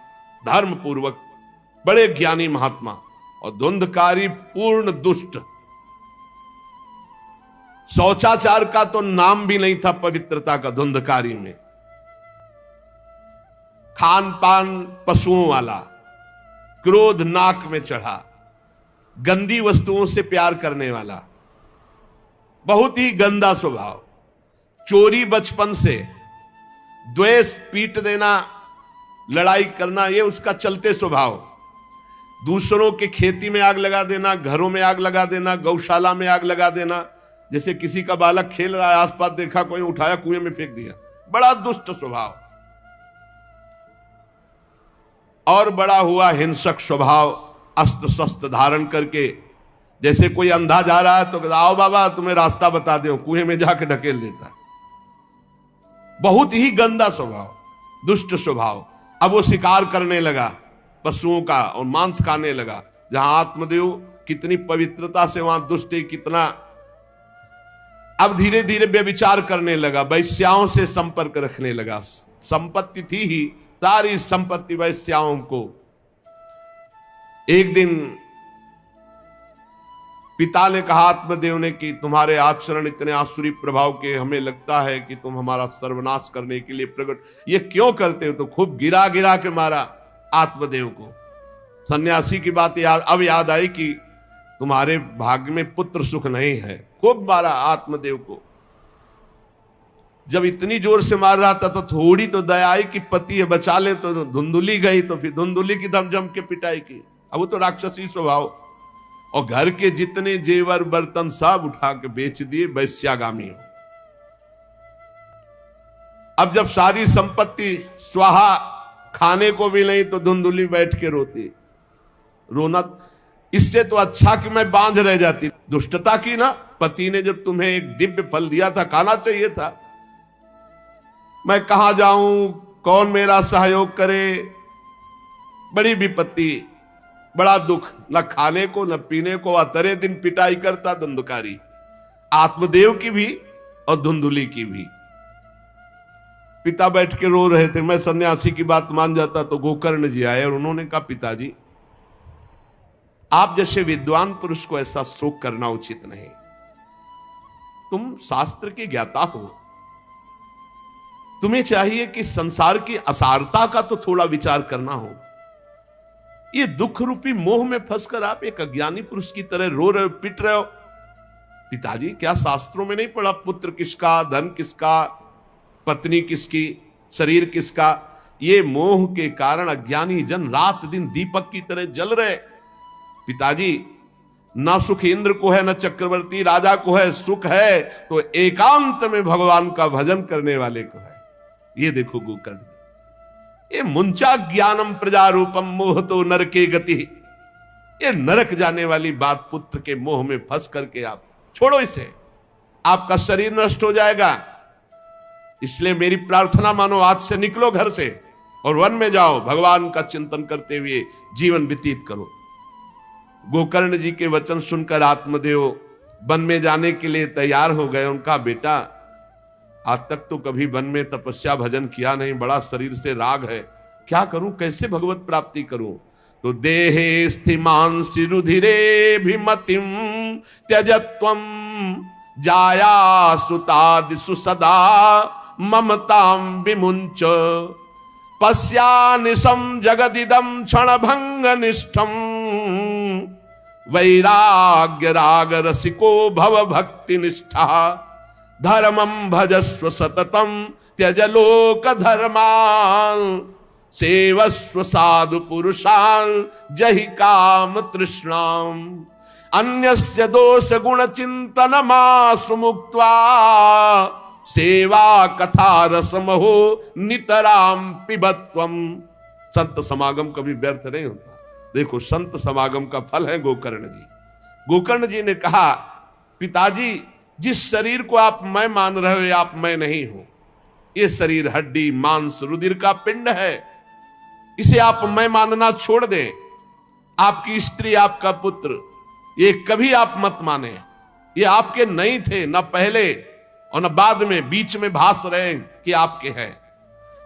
धर्म पूर्वक, बड़े ज्ञानी महात्मा, और धुंधकारी पूर्ण दुष्ट। शौचाचार का तो नाम भी नहीं था पवित्रता का धुंधकारी में। खान पान पशुओं वाला, क्रोध नाक में चढ़ा, गंदी वस्तुओं से प्यार करने वाला, बहुत ही गंदा स्वभाव, चोरी बचपन से, द्वेष, पीट देना, लड़ाई करना, ये उसका चलते स्वभाव। दूसरों के खेती में आग लगा देना, घरों में आग लगा देना, गौशाला में आग लगा देना। जैसे किसी का बालक खेल रहा है, आसपास देखा कोई, उठाया कुएं में फेंक दिया। बड़ा दुष्ट स्वभाव। और बड़ा हुआ हिंसक स्वभाव, अस्त्र शस्त्र धारण करके। जैसे कोई अंधा जा रहा है तो आओ बाबा तुम्हें रास्ता बता दो, कुएं में जाके ढकेल देता। बहुत ही गंदा स्वभाव, दुष्ट स्वभाव। अब वो शिकार करने लगा पशुओं का और मांस खाने लगा। जहां आत्मदेव कितनी पवित्रता से, वहां दुष्ट ही कितना। अब धीरे धीरे व्यभिचार करने लगा, वैश्याओं से संपर्क रखने लगा। संपत्ति थी ही, सारी संपत्ति वैश्याओं को। एक दिन पिता ने कहा आत्मदेव ने कि तुम्हारे आचरण इतने आसुरी प्रभाव के, हमें लगता है कि तुम हमारा सर्वनाश करने के लिए प्रकट, ये क्यों करते हो? तो खूब गिरा गिरा के मारा आत्मदेव को। सन्यासी की बात अब याद आई कि तुम्हारे भाग्य में पुत्र सुख नहीं है। खूब मारा आत्मदेव को। जब इतनी जोर से मार रहा था तो थोड़ी तो दया आई कि पति है, बचा ले। तो धुंधुली गई, तो फिर धुंधुली की धमजम के पिटाई की। अब वो तो राक्षसी स्वभाव। और घर के जितने जेवर बर्तन सब उठा के बेच दिए, वैश्यागामी। अब जब सारी संपत्ति स्वाहा, खाने को भी नहीं, तो धुंधुली बैठ के रोती। रोना इससे तो अच्छा कि मैं बांझ रह जाती। दुष्टता की ना, पति ने जब तुम्हें एक दिव्य फल दिया था, खाना चाहिए था। मैं कहां जाऊं, कौन मेरा सहयोग करे? बड़ी विपत्ति, बड़ा दुख, न खाने को न पीने को। अतरे दिन पिटाई करता धुंधकारी, आत्मदेव की भी और धुंधुली की भी। पिता बैठ के रो रहे थे। मैं सन्यासी की बात मान जाता तो गोकर्ण जी आए और उन्होंने कहा पिताजी, आप जैसे विद्वान पुरुष को ऐसा शोक करना उचित नहीं। तुम शास्त्र के ज्ञाता हो, तुम्हें चाहिए कि संसार की असारता का तो थोड़ा विचार करना हो। ये दुख रूपी मोह में फंसकर आप एक अज्ञानी पुरुष की तरह रो रहे हो, पिट रहे हो। पिताजी, क्या शास्त्रों में नहीं पढ़ा पुत्र किसका, धन किसका, पत्नी किसकी, शरीर किसका? ये मोह के कारण अज्ञानी जन रात दिन दीपक की तरह जल रहे। पिताजी, ना सुख इंद्र को है, ना चक्रवर्ती राजा को है। सुख है तो एकांत में भगवान का भजन करने वाले को है। ये देखो गोकर्ण, ये मुंचा ज्ञानम प्रजारूपम मोह तो नरके गति। ये नरक जाने वाली बात, पुत्र के मोह में फंस करके आप छोड़ो इसे, आपका शरीर नष्ट हो जाएगा। इसलिए मेरी प्रार्थना मानो, आज से निकलो घर से और वन में जाओ, भगवान का चिंतन करते हुए जीवन व्यतीत करो। गोकर्ण जी के वचन सुनकर आत्मदेव वन में जाने के लिए तैयार हो गए। उनका बेटा, आज तक तो कभी वन में तपस्या भजन किया नहीं, बड़ा शरीर से राग है, क्या करूं, कैसे भगवत प्राप्ति करूं? तो देहे स्थिमान रुधिरे भिमतिम त्यजत्वम जाया सुतादिषु सदा ममताम विमुंच पश्यानिशं जगदिदं क्षणभंग निष्ठम वैराग्य राग रसिको भव भक्ति निष्ठा धर्मं भजस्व सततम त्यज लोक धर्मान सेवस्व साधु पुरुषान जहि काम तृष्णाम अन्यस्य दोष गुण चिंतन मासु मुक्त्वा सेवा कथा रसमहो नितराम पिबत्वम। संत समागम कभी व्यर्थ नहीं होता। देखो, संत समागम का फल है गोकर्ण जी। गोकर्ण जी ने कहा, पिताजी, जिस शरीर को आप मैं मान रहे हो, आप मैं नहीं हो। ये शरीर हड्डी मांस रुधिर का पिंड है, इसे आप मैं मानना छोड़ दें। आपकी स्त्री, आपका पुत्र, ये कभी आप मत माने, ये आपके नहीं थे, न पहले और न बाद में, बीच में भास रहे कि आपके हैं।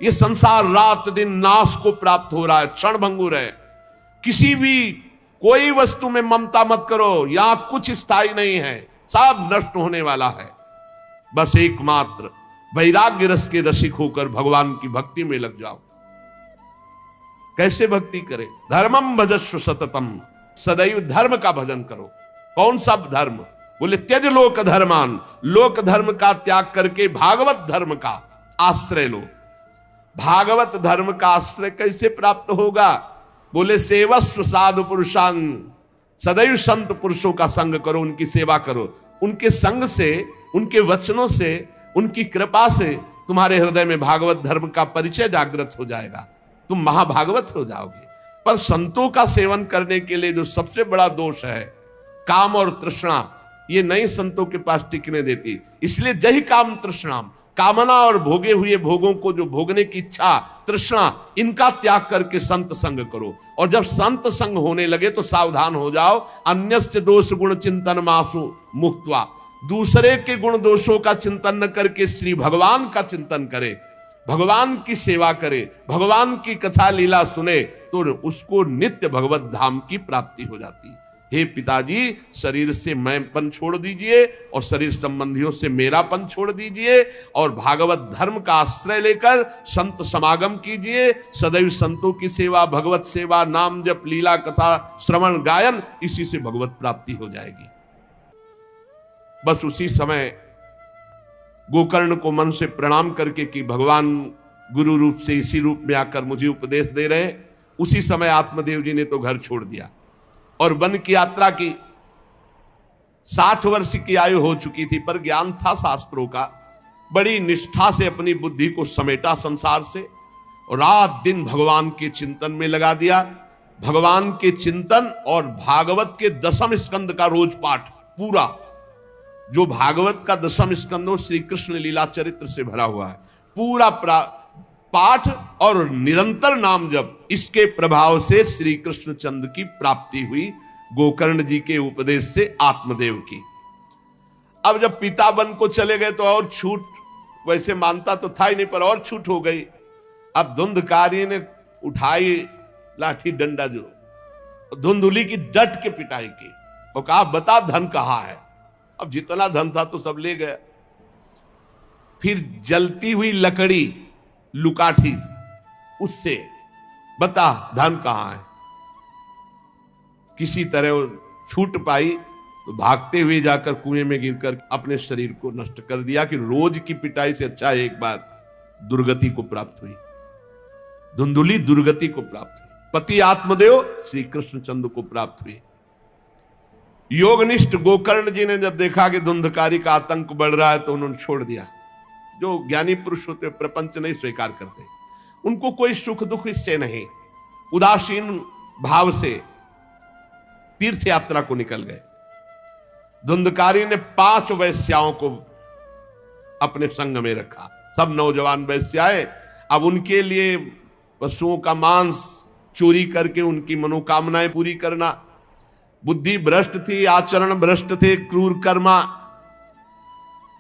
ये संसार रात दिन नाश को प्राप्त हो रहा है, क्षण भंगुर है। किसी भी कोई वस्तु में ममता मत करो, यहां कुछ स्थायी नहीं है, सब नष्ट होने वाला है। बस एकमात्र वैराग्य रस के रसिक होकर भगवान की भक्ति में लग जाओ। कैसे भक्ति करें? धर्मम भजस्व सततम, सदैव धर्म का भजन करो। कौन सा धर्म? बोले त्यज लोक धर्मान, लोक धर्म का त्याग करके भागवत धर्म का आश्रय लो। भागवत धर्म का आश्रय कैसे प्राप्त होगा? बोले सेवस्व साधु पुरुषान, सदैव संत पुरुषों का संग करो, उनकी सेवा करो। उनके संग से, उनके वचनों से, उनकी कृपा से तुम्हारे हृदय में भागवत धर्म का परिचय जागृत हो जाएगा, तुम महाभागवत हो जाओगे। पर संतों का सेवन करने के लिए जो सबसे बड़ा दोष है, काम और तृष्णा, ये नई संतों के पास टिकने देती। इसलिए जही काम तृष्णाम, कामना और भोगे हुए भोगों को जो भोगने की इच्छा, तृष्णा, इनका त्याग करके संत संग करो। और जब संत संग होने लगे तो सावधान हो जाओ, अन्यस्य दोष गुण चिंतन मासु मुक्त्वा, दूसरे के गुण दोषों का चिंतन न करके श्री भगवान का चिंतन करे, भगवान की सेवा करे, भगवान की कथा लीला सुने, तो उसको नित्य भगवत धाम की प्राप्ति हो जाती है। हे पिताजी, शरीर से मैंपन छोड़ दीजिए और शरीर संबंधियों से मेरापन छोड़ दीजिए और भागवत धर्म का आश्रय लेकर संत समागम कीजिए। सदैव संतों की सेवा, भगवत सेवा, नाम जप, लीला कथा, श्रवण, गायन, इसी से भगवत प्राप्ति हो जाएगी। बस उसी समय गोकर्ण को मन से प्रणाम करके कि भगवान गुरु रूप से इसी रूप में आकर मुझे उपदेश दे रहे हैं, उसी समय आत्मदेव जी ने तो घर छोड़ दिया और वन की यात्रा की। 60 वर्ष की आयु हो चुकी थी, पर ज्ञान था शास्त्रों का। बड़ी निष्ठा से अपनी बुद्धि को समेटा संसार से और रात दिन भगवान के चिंतन में लगा दिया। भगवान के चिंतन और भागवत के 10वें स्कंद का रोज पाठ, पूरा जो भागवत का 10वां स्कंद हो श्री कृष्ण लीला चरित्र से भरा हुआ है, पूरा पाठ और निरंतर नाम जप, इसके प्रभाव से श्री कृष्ण चंद्र की प्राप्ति हुई गोकर्ण जी के उपदेश से आत्मदेव की। अब जब पिता वन को चले गए तो और छूट, वैसे मानता तो था ही नहीं, पर और छूट हो गई। अब धुंधकारी ने उठाई लाठी डंडा, जो धुंधुली की डट के पिटाई की और कहा बता धन कहां है। अब जितना धन था तो सब ले गए। फिर जलती हुई लकड़ी लुकाठी, उससे बता धन कहां है। किसी तरह छूट पाई तो भागते हुए जाकर कुएं में गिरकर अपने शरीर को नष्ट कर दिया कि रोज की पिटाई से अच्छा एक बार दुर्गति को प्राप्त हुई। धुंधुली दुर्गति को प्राप्त हुई, पति आत्मदेव श्री कृष्ण चंद्र को प्राप्त हुई। योगनिष्ठ गोकर्ण जी ने जब देखा कि धुंधकारी का आतंक बढ़ रहा है तो उन्होंने छोड़ दिया। जो ज्ञानी पुरुष होते प्रपंच नहीं स्वीकार करते, उनको कोई सुख दुख इससे नहीं, उदासीन भाव से तीर्थ यात्रा को निकल गए। धुंधकारी ने 5 वैश्याओं को अपने संग में रखा, सब नौजवान वैश्याएं। अब उनके लिए पशुओं का मांस चोरी करके उनकी मनोकामनाएं पूरी करना। बुद्धि भ्रष्ट थी, आचरण भ्रष्ट थे, क्रूर कर्मा।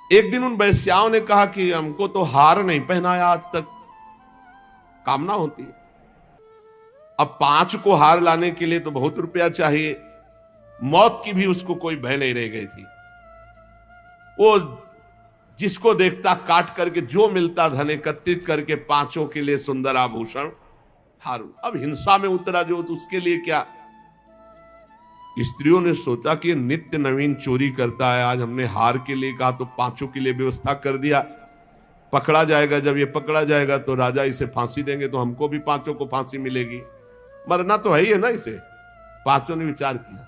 एक दिन उन वैश्याओं ने कहा कि हमको तो हार नहीं पहनाया आज तक, कामना होती है। अब 5 को हार लाने के लिए तो बहुत रुपया चाहिए। मौत की भी उसको कोई भय नहीं रह गई थी। वो जिसको देखता काट करके जो मिलता धन एकत्रित करके 5 के लिए सुंदर आभूषण हार। अब हिंसा में उतरा जो, तो उसके लिए क्या। स्त्रियों ने सोचा कि नित्य नवीन चोरी करता है, आज हमने हार के लिए कहा तो 5 के लिए व्यवस्था कर दिया। पकड़ा जाएगा, जब ये पकड़ा जाएगा तो राजा इसे फांसी देंगे, तो हमको भी 5 को फांसी मिलेगी। मरना तो है ही है ना इसे। 5 ने विचार किया,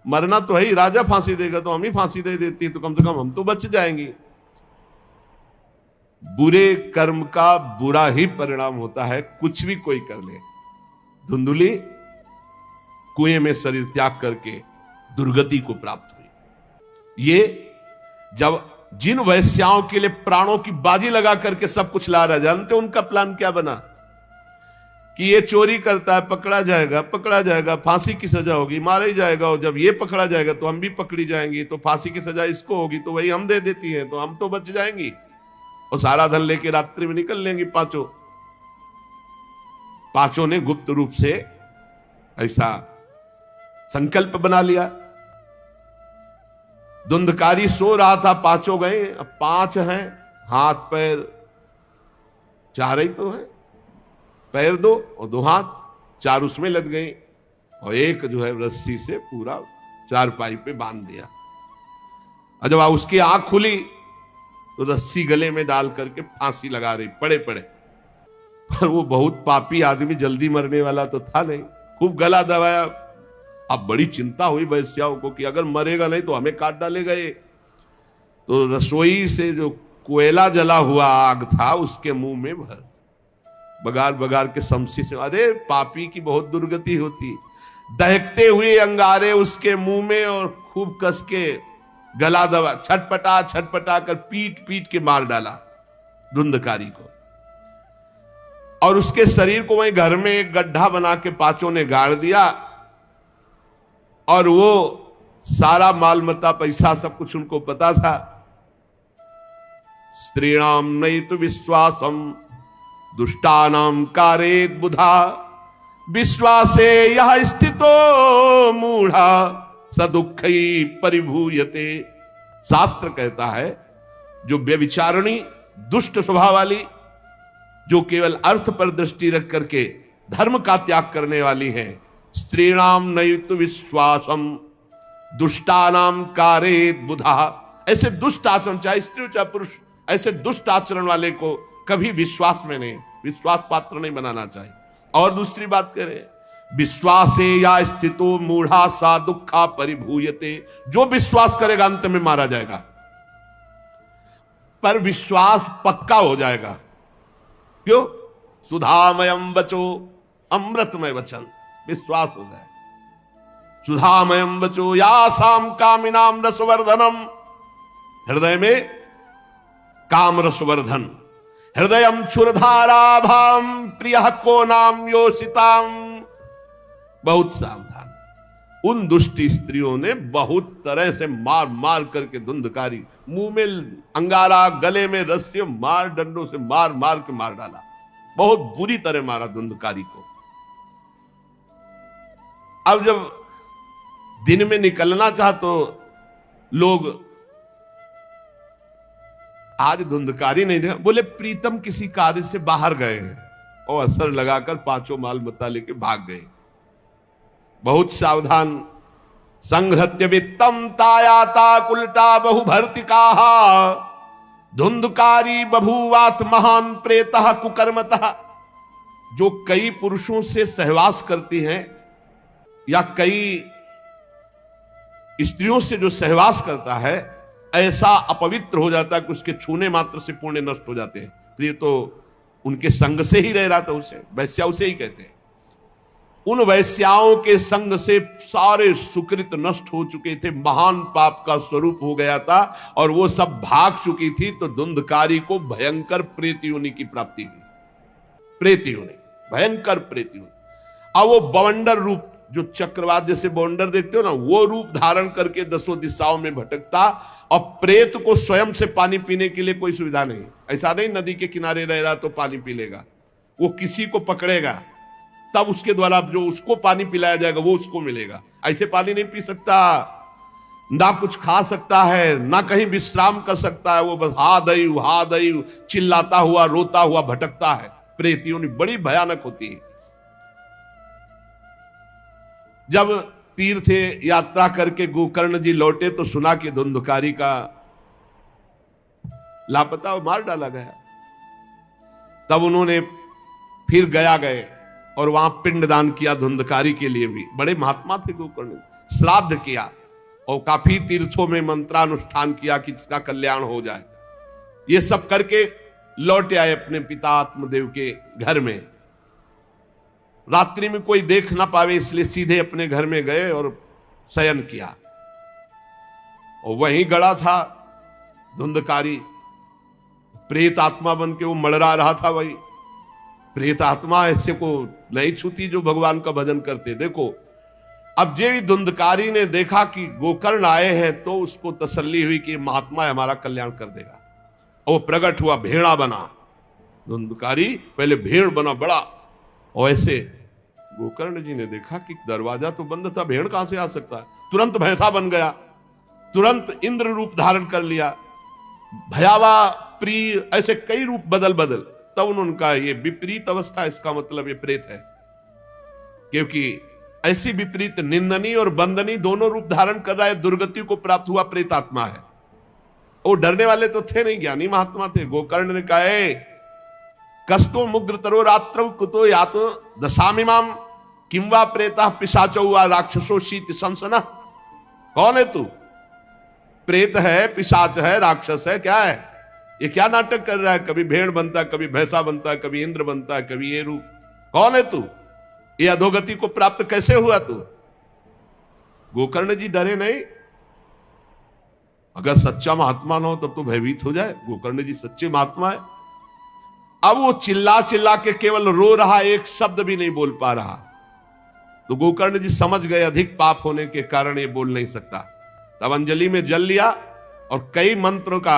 मरना तो है ही, राजा फांसी देगा तो हम ही फांसी दे देती, तो कम से कम हम तो बच जाएंगे। बुरे कर्म का बुरा ही परिणाम होता है, कुछ भी कोई कर ले। धुंधुली कुएं में शरीर त्याग करके दुर्गति को प्राप्त हुई। ये जब जिन वैश्याओं के लिए प्राणों की बाजी लगा करके सब कुछ ला रहा, जानते उनका प्लान क्या बना? कि ये चोरी करता है, पकड़ा जाएगा, फांसी की सजा होगी, मारा ही जाएगा, और जब ये पकड़ा जाएगा तो हम भी पकड़ी जाएंगी, तो फांसी की सजा इसको होगी, तो वही हम दे देती है, तो हम तो बच जाएंगी और सारा धन लेके रात्रि में निकल लेंगी। पांचों ने गुप्त रूप से ऐसा संकल्प बना लिया। धुंधकारी सो रहा था, पांचों गए। अब 5 हैं, हाथ पैर 4 ही तो है, पैर 2 और 2 हाथ, 4 उसमें लग गई, और एक जो है रस्सी से पूरा चारपाई पे बांध दिया। और जब उसकी आंख खुली तो रस्सी गले में डाल करके फांसी लगा रही, पड़े पड़े। पर वो बहुत पापी आदमी, जल्दी मरने वाला तो था नहीं, खूब गला दबाया। अब बड़ी चिंता हुई वैश्याओं को कि अगर मरेगा नहीं तो हमें काट डालेगा ये। तो रसोई से जो कोयला जला हुआ आग था उसके मुंह में भर, बगार बगार के शमशी से। अरे पापी की बहुत दुर्गति होती। दहकते हुए अंगारे उसके मुंह में और खूब कस के गला दबा, छटपटा कर पीट पीट के मार डाला धुंधकारी को। और उसके शरीर को वहीं घर में एक गड्ढा बना के पांचों ने गाड़ दिया, और वो सारा माल मता पैसा सब कुछ उनको पता था। स्त्रीणाम नैतु विश्वासम दुष्टानाम कारेत बुधा, विश्वासे यह स्थितो मूढ़ा सदुखई परिभूयते। शास्त्र कहता है जो व्यभिचारिणी दुष्ट स्वभाव वाली, जो केवल अर्थ पर दृष्टि रख करके धर्म का त्याग करने वाली है, स्त्रीणाम नैतु विश्वासम दुष्टानाम कारेत बुधा, ऐसे दुष्ट आचरण, चाहे स्त्री चाहे पुरुष, ऐसे दुष्ट आचरण वाले को कभी विश्वास में नहीं, विश्वास पात्र नहीं बनाना चाहिए। और दूसरी बात करें, विश्वासे या स्थितो मूढ़ा सा दुखा परिभूयते, जो विश्वास करेगा अंत में मारा जाएगा, पर विश्वास पक्का हो जाएगा। क्यों? सुधामयम बचो, अमृतमय वचन, विश्वास हो जाए। सुधामयम बचो या साम कामिनाम रसवर्धनम, हृदय में काम रसवर्धन, हृदयम क्षुरधाराभाम प्रिय को नाम योषिताम। बहुत सावधान। उन दुष्ट स्त्रियों ने बहुत तरह से मार मार करके धुंधकारी, मुंह में अंगारा, गले में रस्सी, मार डंडों से मार मार के मार डाला। बहुत बुरी तरह मारा धुंधकारी को। अब जब दिन में निकलना चाह तो लोग, आज धुंधकारी नहीं रहे, बोले प्रीतम किसी कार्य से बाहर गए हैं, और असर लगाकर पांचों माल मत्ता लेके भाग गए। बहुत सावधान। संघृत्य वित्तम तायाता कुलटा बहु भर्तिका, धुंधकारी बभूवात महान प्रेतः कुकर्मतः। जो कई पुरुषों से सहवास करती हैं या कई स्त्रियों से जो सहवास करता है, ऐसा अपवित्र हो जाता है कि उसके छूने मात्र से पुण्य नष्ट हो जाते हैं। फिर तो उनके संग से ही रह रहा था, उसे वैश्या उसे ही कहते हैं। उन वैश्याओं के संग से सारे सुकृत नष्ट हो चुके थे, महान पाप का स्वरूप हो गया था, और वो सब भाग चुकी थी। तो धुंधकारी को भयंकर प्रेत योनि की प्राप्ति हुई, प्रेत योनि, भयंकर प्रेत योनि। अब वो बवंडर रूप, जो चक्रवात जैसे बवंडर देखते हो ना, वो रूप धारण करके 10 दिशाओं में भटकता। और प्रेत को स्वयं से पानी पीने के लिए कोई सुविधा नहीं। ऐसा नहीं नदी के किनारे रह रहा तो पानी पी लेगा, वो किसी को पकड़ेगा तब उसके द्वारा जो उसको पानी पिलाया जाएगा वो उसको मिलेगा। ऐसे पानी नहीं पी सकता, ना कुछ खा सकता है, ना कहीं विश्राम कर सकता है। वो बस हा दई चिल्लाता हुआ, रोता हुआ भटकता है। प्रेत योनि बड़ी भयानक होती है। जब तीर्थ यात्रा करके गोकर्ण जी लौटे तो सुना कि धुंधकारी का लापता, मार डाला गया। तब उन्होंने फिर गए और वहां पिंडदान किया धुंधकारी के लिए भी। बड़े महात्मा थे गोकर्ण, श्राद्ध किया और काफी तीर्थों में मंत्रानुष्ठान किया कि इसका कल्याण हो जाए। ये सब करके लौटे आए अपने पिता आत्मदेव के घर में। रात्रि में कोई देख ना पावे इसलिए सीधे अपने घर में गए और शयन किया। और वहीं गड़ा था धुंधकारी, प्रेत आत्मा बन के वो मड़रा रहा था वही। प्रेत आत्मा ऐसे को नहीं छूती जो भगवान का भजन करते। देखो अब जे धुंधकारी ने देखा कि गोकर्ण आए हैं तो उसको तसल्ली हुई कि महात्मा हमारा कल्याण कर देगा। वो प्रकट हुआ, भेड़ा बना। धुंधकारी पहले भेड़ बना बड़ा, और ऐसे गोकर्ण जी ने देखा कि दरवाजा तो बंद था, भेड़ कहां से आ सकता है। तुरंत भैंसा बन गया, तुरंत इंद्र रूप धारण कर लिया, भयावा प्रिय, ऐसे कई रूप बदल बदल। तब उन्होंने कहा ये विपरीत अवस्था, इसका मतलब ये प्रेत है, क्योंकि ऐसी विपरीत निंदनीय और बंदनीय दोनों रूप धारण कर रहा है, दुर्गति को प्राप्त हुआ प्रेत आत्मा है। वो डरने वाले तो थे नहीं, ज्ञानी महात्मा थे। गोकर्ण ने कहा कस्तो मुग्र तरो रात्रौ कुतो यातो दशामिमाम किंवा प्रेता पिशाचो वा राक्षसो शीत संसना। कौन है तू? प्रेत है, पिशाच है, राक्षस है, क्या है ये? क्या नाटक कर रहा है? कभी भेड़ बनता है, कभी भैंसा बनता है, कभी इंद्र बनता है, कभी ये रूप। कौन है तू? ये अधोगति को प्राप्त कैसे हुआ तू? गोकर्ण जी डरे नहीं। अगर सच्चा महात्मा न हो तब तो भयभीत हो जाए। गोकर्ण जी सच्चे महात्मा है। अब वो चिल्ला चिल्ला के केवल रो रहा, एक शब्द भी नहीं बोल पा रहा। तो गोकर्ण जी समझ गए अधिक पाप होने के कारण ये बोल नहीं सकता। तब अंजलि में जल लिया और कई मंत्रों का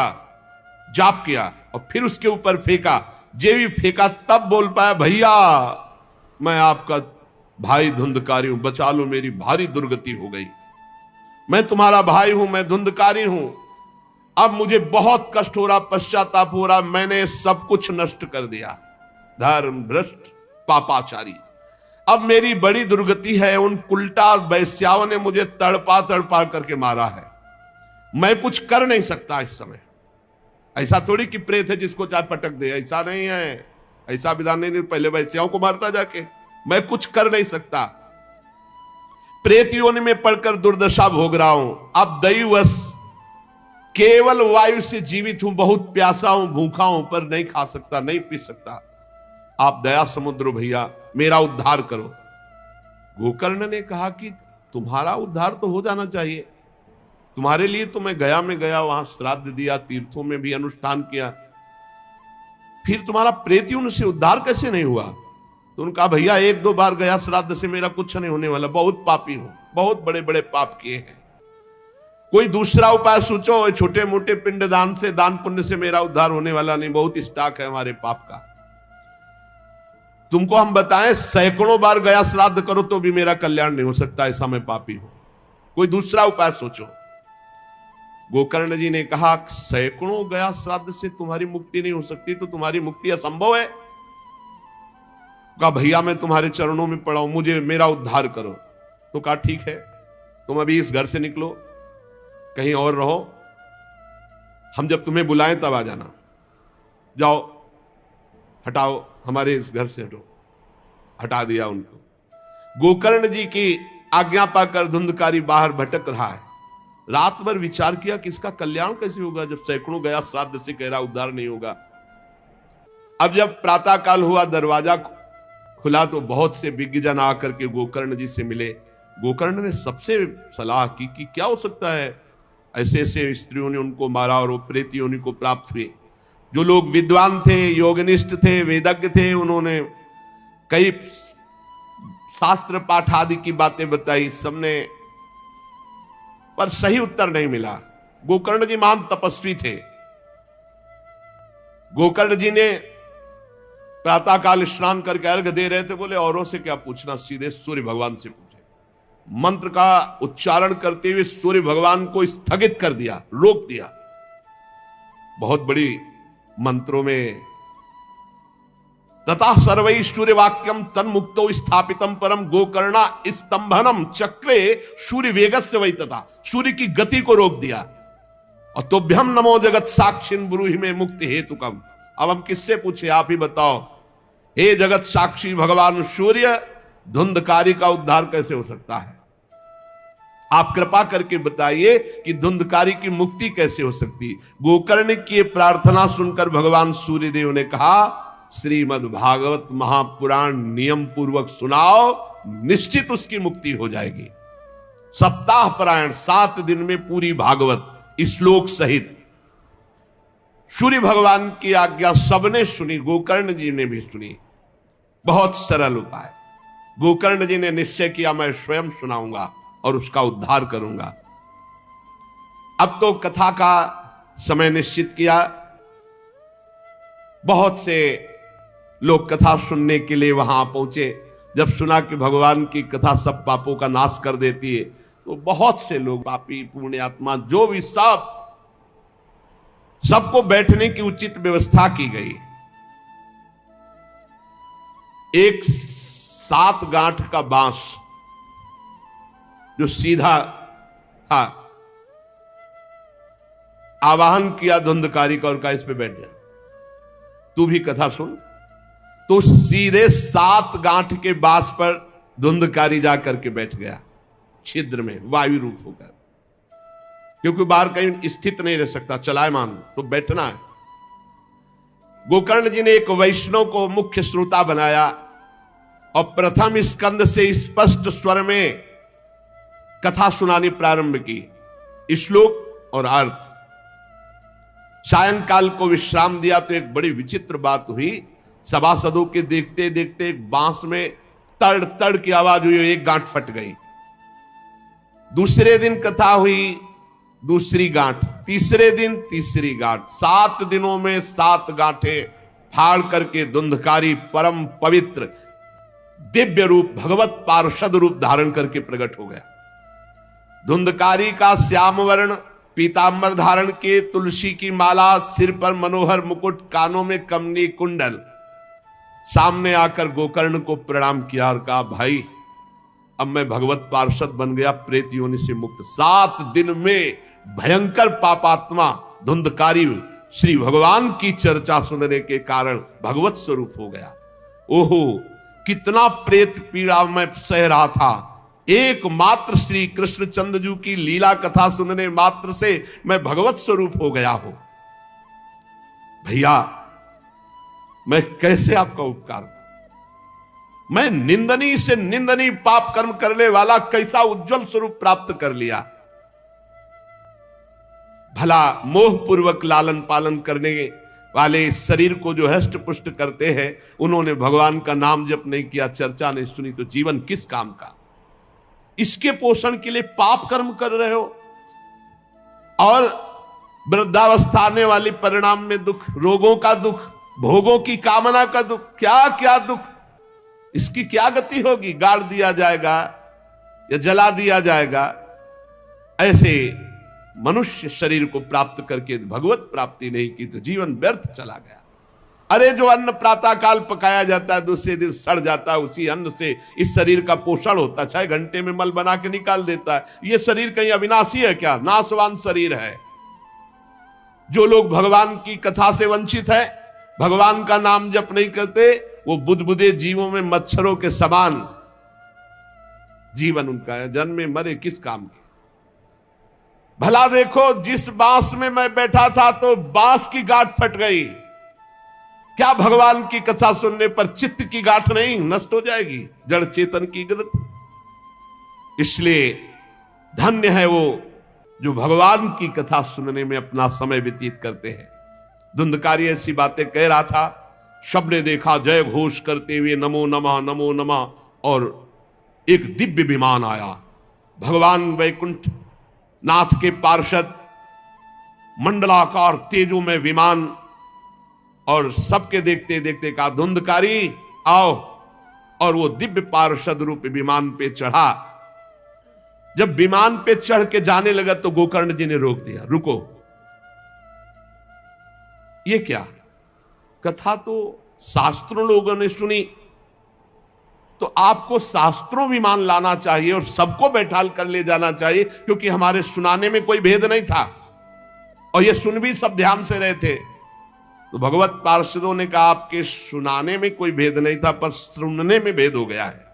जाप किया और फिर उसके ऊपर फेंका। जे भी फेंका तब बोल पाया, भैया मैं आपका भाई धुंधकारी हूं, बचा लो, मेरी भारी दुर्गति हो गई। मैं तुम्हारा भाई हूं, मैं धुंधकारी हूं, अब मुझे बहुत कष्ट हो रहा, पश्चाताप हो रहा, मैंने सब कुछ नष्ट कर दिया, धर्म भ्रष्ट पापाचारी। अब मेरी बड़ी दुर्गति है, उन उल्टा वैश्याओं ने मुझे तड़पा तड़पा करके मारा है, मैं कुछ कर नहीं सकता इस समय। ऐसा थोड़ी कि प्रेत है जिसको चाहे पटक दे, ऐसा नहीं है, ऐसा विधान नहीं, पहले वैश्याओं को मारता जाके, मैं कुछ कर नहीं सकता, प्रेत योनि में पड़कर दुर्दशा भोग रहा हूं। अब दैवश केवल वायु से जीवित हूं, बहुत प्यासा हूं, भूखा हूं, पर नहीं खा सकता, नहीं पी सकता। आप दया समुद्र भैया मेरा उद्धार करो। गोकर्ण ने कहा कि तुम्हारा उद्धार तो हो जाना चाहिए, तुम्हारे लिए तो मैं गया में गया, वहां श्राद्ध दिया, तीर्थों में भी अनुष्ठान किया, फिर तुम्हारा प्रेतियों से उद्धार कैसे नहीं हुआ? तो उन्होंने कहा भैया एक दो बार गया श्राद्ध से, मेरा कुछ नहीं होने वाला, बहुत पापी हूं, बहुत बड़े बड़े पाप किए हैं, कोई दूसरा उपाय सोचो, छोटे मोटे पिंडदान से, दान पुण्य से मेरा उद्धार होने वाला नहीं, बहुत स्टॉक है हमारे पाप का। तुमको हम बताएं सैकड़ों बार गया श्राद्ध करो तो भी मेरा कल्याण नहीं हो सकता, ऐसा मैं पापी हूं, कोई दूसरा उपाय सोचो। गोकर्ण जी ने कहा सैकड़ों गया श्राद्ध से तुम्हारी मुक्ति नहीं हो सकती, तो तुम्हारी मुक्ति असंभव है। कहा भैया मैं तुम्हारे चरणों में पड़ा हूं, मुझे मेरा उद्धार करो। तो कहा ठीक है, तुम अभी इस घर से निकलो, कहीं और रहो, हम जब तुम्हें बुलाएं तब आ जाना, जाओ हटाओ, हमारे इस घर से हटो। हटा दिया उनको। गोकर्ण जी की आज्ञा पाकर धुंधकारी बाहर भटक रहा है। रात भर विचार किया कि इसका कल्याण कैसे होगा, जब सैकड़ों गया श्राद्ध से कह रहा उद्धार नहीं होगा। अब जब प्रातः काल हुआ, दरवाजा खुला तो बहुत से विज्ञजन आकर के गोकर्ण जी से मिले। गोकर्ण ने सबसे सलाह की कि क्या हो सकता है, ऐसे ऐसे स्त्रियों ने उनको मारा और वो प्रेत योनि को प्राप्त हुए। जो लोग विद्वान थे, योगनिष्ठ थे, वेदज्ञ थे, उन्होंने कई शास्त्र पाठ आदि की बातें बताई, सबने, पर सही उत्तर नहीं मिला। गोकर्ण जी महान तपस्वी थे। गोकर्ण जी ने प्रातःकाल स्नान करके अर्घ दे रहे थे, बोले औरों से क्या पूछना, सीधे सूर्य भगवान से पूछे। मंत्र का उच्चारण करते हुए सूर्य भगवान को स्थगित कर दिया, रोक दिया। बहुत बड़ी मंत्रों में तथा सर्वै सूर्य वाक्यम तन्मुक्तो स्थापितम परम गोकर्णा स्तंभनम चक्रे सूर्य वेगस्य वै, तथा सूर्य की गति को रोक दिया। और तोभ्यम नमो जगत साक्षिन ब्रूहि में मुक्ति हेतुकम। अब हम किससे पूछे, आप ही बताओ, हे जगत साक्षी भगवान सूर्य, धुंधकारी का उद्धार कैसे हो सकता है? आप कृपा करके बताइए कि धुंधकारी की मुक्ति कैसे हो सकती। गोकर्ण की प्रार्थना सुनकर भगवान सूर्यदेव ने कहा श्रीमद् भागवत महापुराण नियम पूर्वक सुनाओ, निश्चित उसकी मुक्ति हो जाएगी। सप्ताह पारायण 7 दिन में पूरी भागवत श्लोक सहित। सूर्य भगवान की आज्ञा सबने सुनी, गोकर्ण जी ने भी सुनी। बहुत सरल उपाय। गोकर्ण जी ने निश्चय किया मैं स्वयं सुनाऊंगा और उसका उद्धार करूंगा। अब तो कथा का समय निश्चित किया। बहुत से लोग कथा सुनने के लिए वहां पहुंचे। जब सुना कि भगवान की कथा सब पापों का नाश कर देती है, तो बहुत से लोग, पापी पुण्यात्मा जो भी, सबको बैठने की उचित व्यवस्था की गई। एक 7 गांठ का बांस जो सीधा था, आवाहन किया धुंधकारी का और कहा इस पे बैठ जा, तू भी कथा सुन। तो सीधे 7 गांठ के बांस पर धुंधकारी जाकर के बैठ गया, छिद्र में वायु रूप होकर, क्योंकि बाहर कहीं स्थित नहीं रह सकता, चलायमान तो बैठना है। गोकर्ण जी ने एक वैष्णव को मुख्य श्रोता बनाया और प्रथम स्कंद से स्पष्ट स्वर में कथा सुनानी प्रारंभ की, श्लोक और अर्थ। सायंकाल को विश्राम दिया तो एक बड़ी विचित्र बात हुई। सभासदों के देखते देखते एक बांस में तड़ तड़ की आवाज हुई, एक गांठ फट गई। दूसरे दिन कथा हुई, दूसरी गांठ, तीसरे दिन तीसरी गांठ, 7 दिनों में 7 गांठें फाड़ करके धुंधकारी परम पवित्र दिव्य रूप, भगवत पार्षद रूप धारण करके प्रकट हो गया। धुंधकारी का श्याम वर्ण पीतांबर धारण के, तुलसी की माला, सिर पर मनोहर मुकुट, कानों में कमनी कुंडल, सामने आकर गोकर्ण को प्रणाम किया और कहा भाई अब मैं भगवत पार्षद बन गया, प्रेत योनि से मुक्त। 7 दिन में भयंकर पापात्मा धुंधकारी श्री भगवान की चर्चा सुनने के कारण भगवत स्वरूप हो गया। ओहो, कितना प्रेत पीड़ा मैं सह रहा था, एकमात्र श्री कृष्णचंद्र जी की लीला कथा सुनने मात्र से मैं भगवत स्वरूप हो गया हूं। भैया मैं कैसे आपका उपकार करूं? मैं निंदनीय से निंदनीय पाप कर्म करने वाला कैसा उज्जवल स्वरूप प्राप्त कर लिया। भला मोह पूर्वक लालन पालन करने वाले शरीर को जो हष्ट पुष्ट करते हैं, उन्होंने भगवान का नाम जप नहीं किया, चर्चा नहीं सुनी, तो जीवन किस काम का? इसके पोषण के लिए पाप कर्म कर रहे हो और वृद्धावस्था आने वाली परिणाम में दुख, रोगों का दुख, भोगों की कामना का दुख, क्या क्या दुख, इसकी क्या गति होगी? गाड़ दिया जाएगा या जला दिया जाएगा। ऐसे मनुष्य शरीर को प्राप्त करके भगवत प्राप्ति नहीं की तो जीवन व्यर्थ चला गया। अरे जो अन्न प्रातः काल पकाया जाता है, दूसरे दिन सड़ जाता है, उसी अन्न से इस शरीर का पोषण होता है, 6 घंटे में मल बना के निकाल देता है। ये शरीर कहीं अविनाशी है क्या? नाशवान शरीर है। जो लोग भगवान की कथा से वंचित है, भगवान का नाम जप नहीं करते, वो बुदबुदे जीवों में मच्छरों के समान जीवन उनका है। जन्मे मरे किस काम के? भला देखो, जिस बांस में मैं बैठा था तो बांस की गांठ फट गई, क्या भगवान की कथा सुनने पर चित्त की गांठ नहीं नष्ट हो जाएगी? जड़ चेतन की ग्रंथ। इसलिए धन्य है वो जो भगवान की कथा सुनने में अपना समय व्यतीत करते हैं। धुंधकारी ऐसी बातें कह रहा था, सबने देखा जय घोष करते हुए नमो नमः नमो नमः, और एक दिव्य विमान आया। भगवान वैकुंठ नाथ के पार्षद, मंडलाकार तेजो में विमान, और सबके देखते देखते कहा धुंधकारी आओ, और वो दिव्य पार्षद रूप विमान पे चढ़ा। जब विमान पे चढ़ के जाने लगा तो गोकर्ण जी ने रोक दिया, रुको, ये क्या? कथा तो शास्त्रों लोगों ने सुनी, तो आपको शास्त्रों विमान लाना चाहिए और सबको बैठाल कर ले जाना चाहिए, क्योंकि हमारे सुनाने में कोई भेद नहीं था और ये सुन भी सब ध्यान से रहे थे। तो भगवत पार्षदों ने कहा आपके सुनाने में कोई भेद नहीं था, पर सुनने में भेद हो गया है,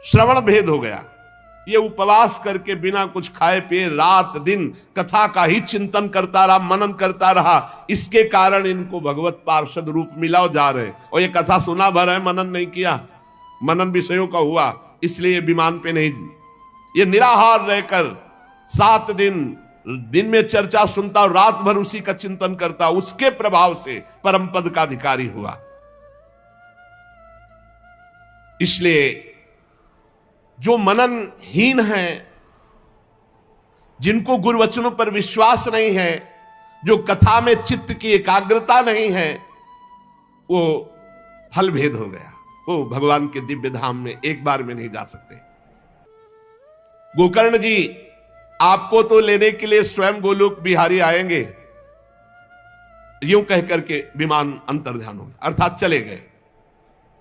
श्रवण भेद हो गया। ये उपवास करके बिना कुछ खाए पिए रात दिन कथा का ही चिंतन करता रहा, मनन करता रहा, इसके कारण इनको भगवत पार्षद रूप मिला जा रहे। और ये कथा सुना भर है, मनन नहीं किया, मनन विषयों का हुआ, इसलिए विमान पे नहीं। ये निराहार रहकर 7 दिन में चर्चा सुनता और रात भर उसी का चिंतन करता, उसके प्रभाव से परम पद का अधिकारी हुआ। इसलिए जो मननहीन हैं, जिनको गुरुवचनों पर विश्वास नहीं है, जो कथा में चित्त की एकाग्रता नहीं है, वो फल भेद हो गया, वो भगवान के दिव्य धाम में एक बार में नहीं जा सकते। गोकर्ण जी आपको तो लेने के लिए स्वयं गोलोक बिहारी आएंगे, यूं कह करके विमान अंतर्ध्यान हो गया, अर्थात चले गए।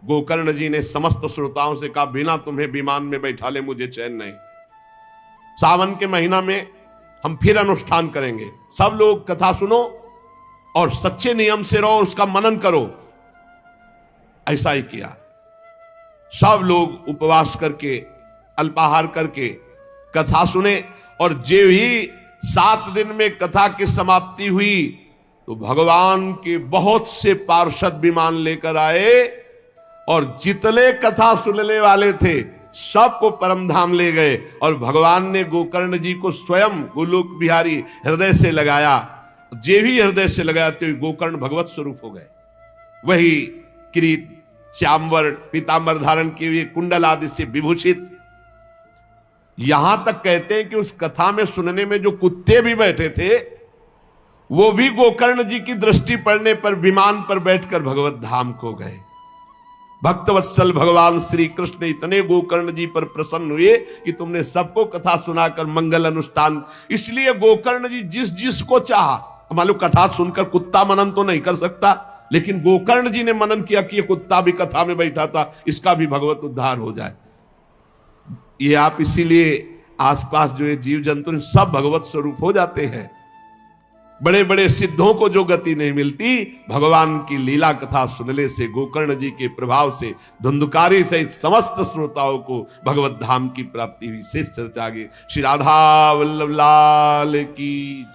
गोकर्ण जी ने समस्त श्रोताओं से कहा, बिना तुम्हें विमान में बैठा ले मुझे चैन नहीं। सावन के महीना में हम फिर अनुष्ठान करेंगे, सब लोग कथा सुनो और सच्चे नियम से रहो, उसका मनन करो। ऐसा ही किया, सब लोग उपवास करके अल्पाहार करके कथा सुने, और जो ही 7 दिन में कथा की समाप्ति हुई तो भगवान के बहुत से पार्षद विमान लेकर आए, और जितने कथा सुनने वाले थे सबको परम धाम ले गए, और भगवान ने गोकर्ण जी को स्वयं गोलोक बिहारी हृदय से लगाया। जे भी हृदय से लगाया तो गोकर्ण भगवत स्वरूप हो गए। वही किरीट श्यामवर पीतांबर धारण किए हुए, कुंडल आदि से विभूषित। यहां तक कहते हैं कि उस कथा में सुनने में जो कुत्ते भी बैठे थे, वो भी गोकर्ण जी की दृष्टि पड़ने पर विमान पर बैठकर भगवत धाम को गए। भक्तवत्सल भगवान श्री कृष्ण इतने गोकर्ण जी पर प्रसन्न हुए कि तुमने सबको कथा सुनाकर मंगल अनुष्ठान। इसलिए गोकर्ण जी जिस जिसको चाहा, मालूम कथा सुनकर कुत्ता मनन तो नहीं कर सकता, लेकिन गोकर्ण जी ने मनन किया कि ये कुत्ता भी कथा में बैठा था, इसका भी भगवत उद्धार हो जाए। ये आप इसीलिए आसपास जो ये जीव जंतु सब भगवत स्वरूप हो जाते हैं। बड़े बड़े सिद्धों को जो गति नहीं मिलती, भगवान की लीला कथा सुनने से, गोकर्ण जी के प्रभाव से धुंधुकारी सहित समस्त श्रोताओं को भगवत धाम की प्राप्ति हुई। शेष चर्चा आगे। श्री राधा वल्लभ लाल की।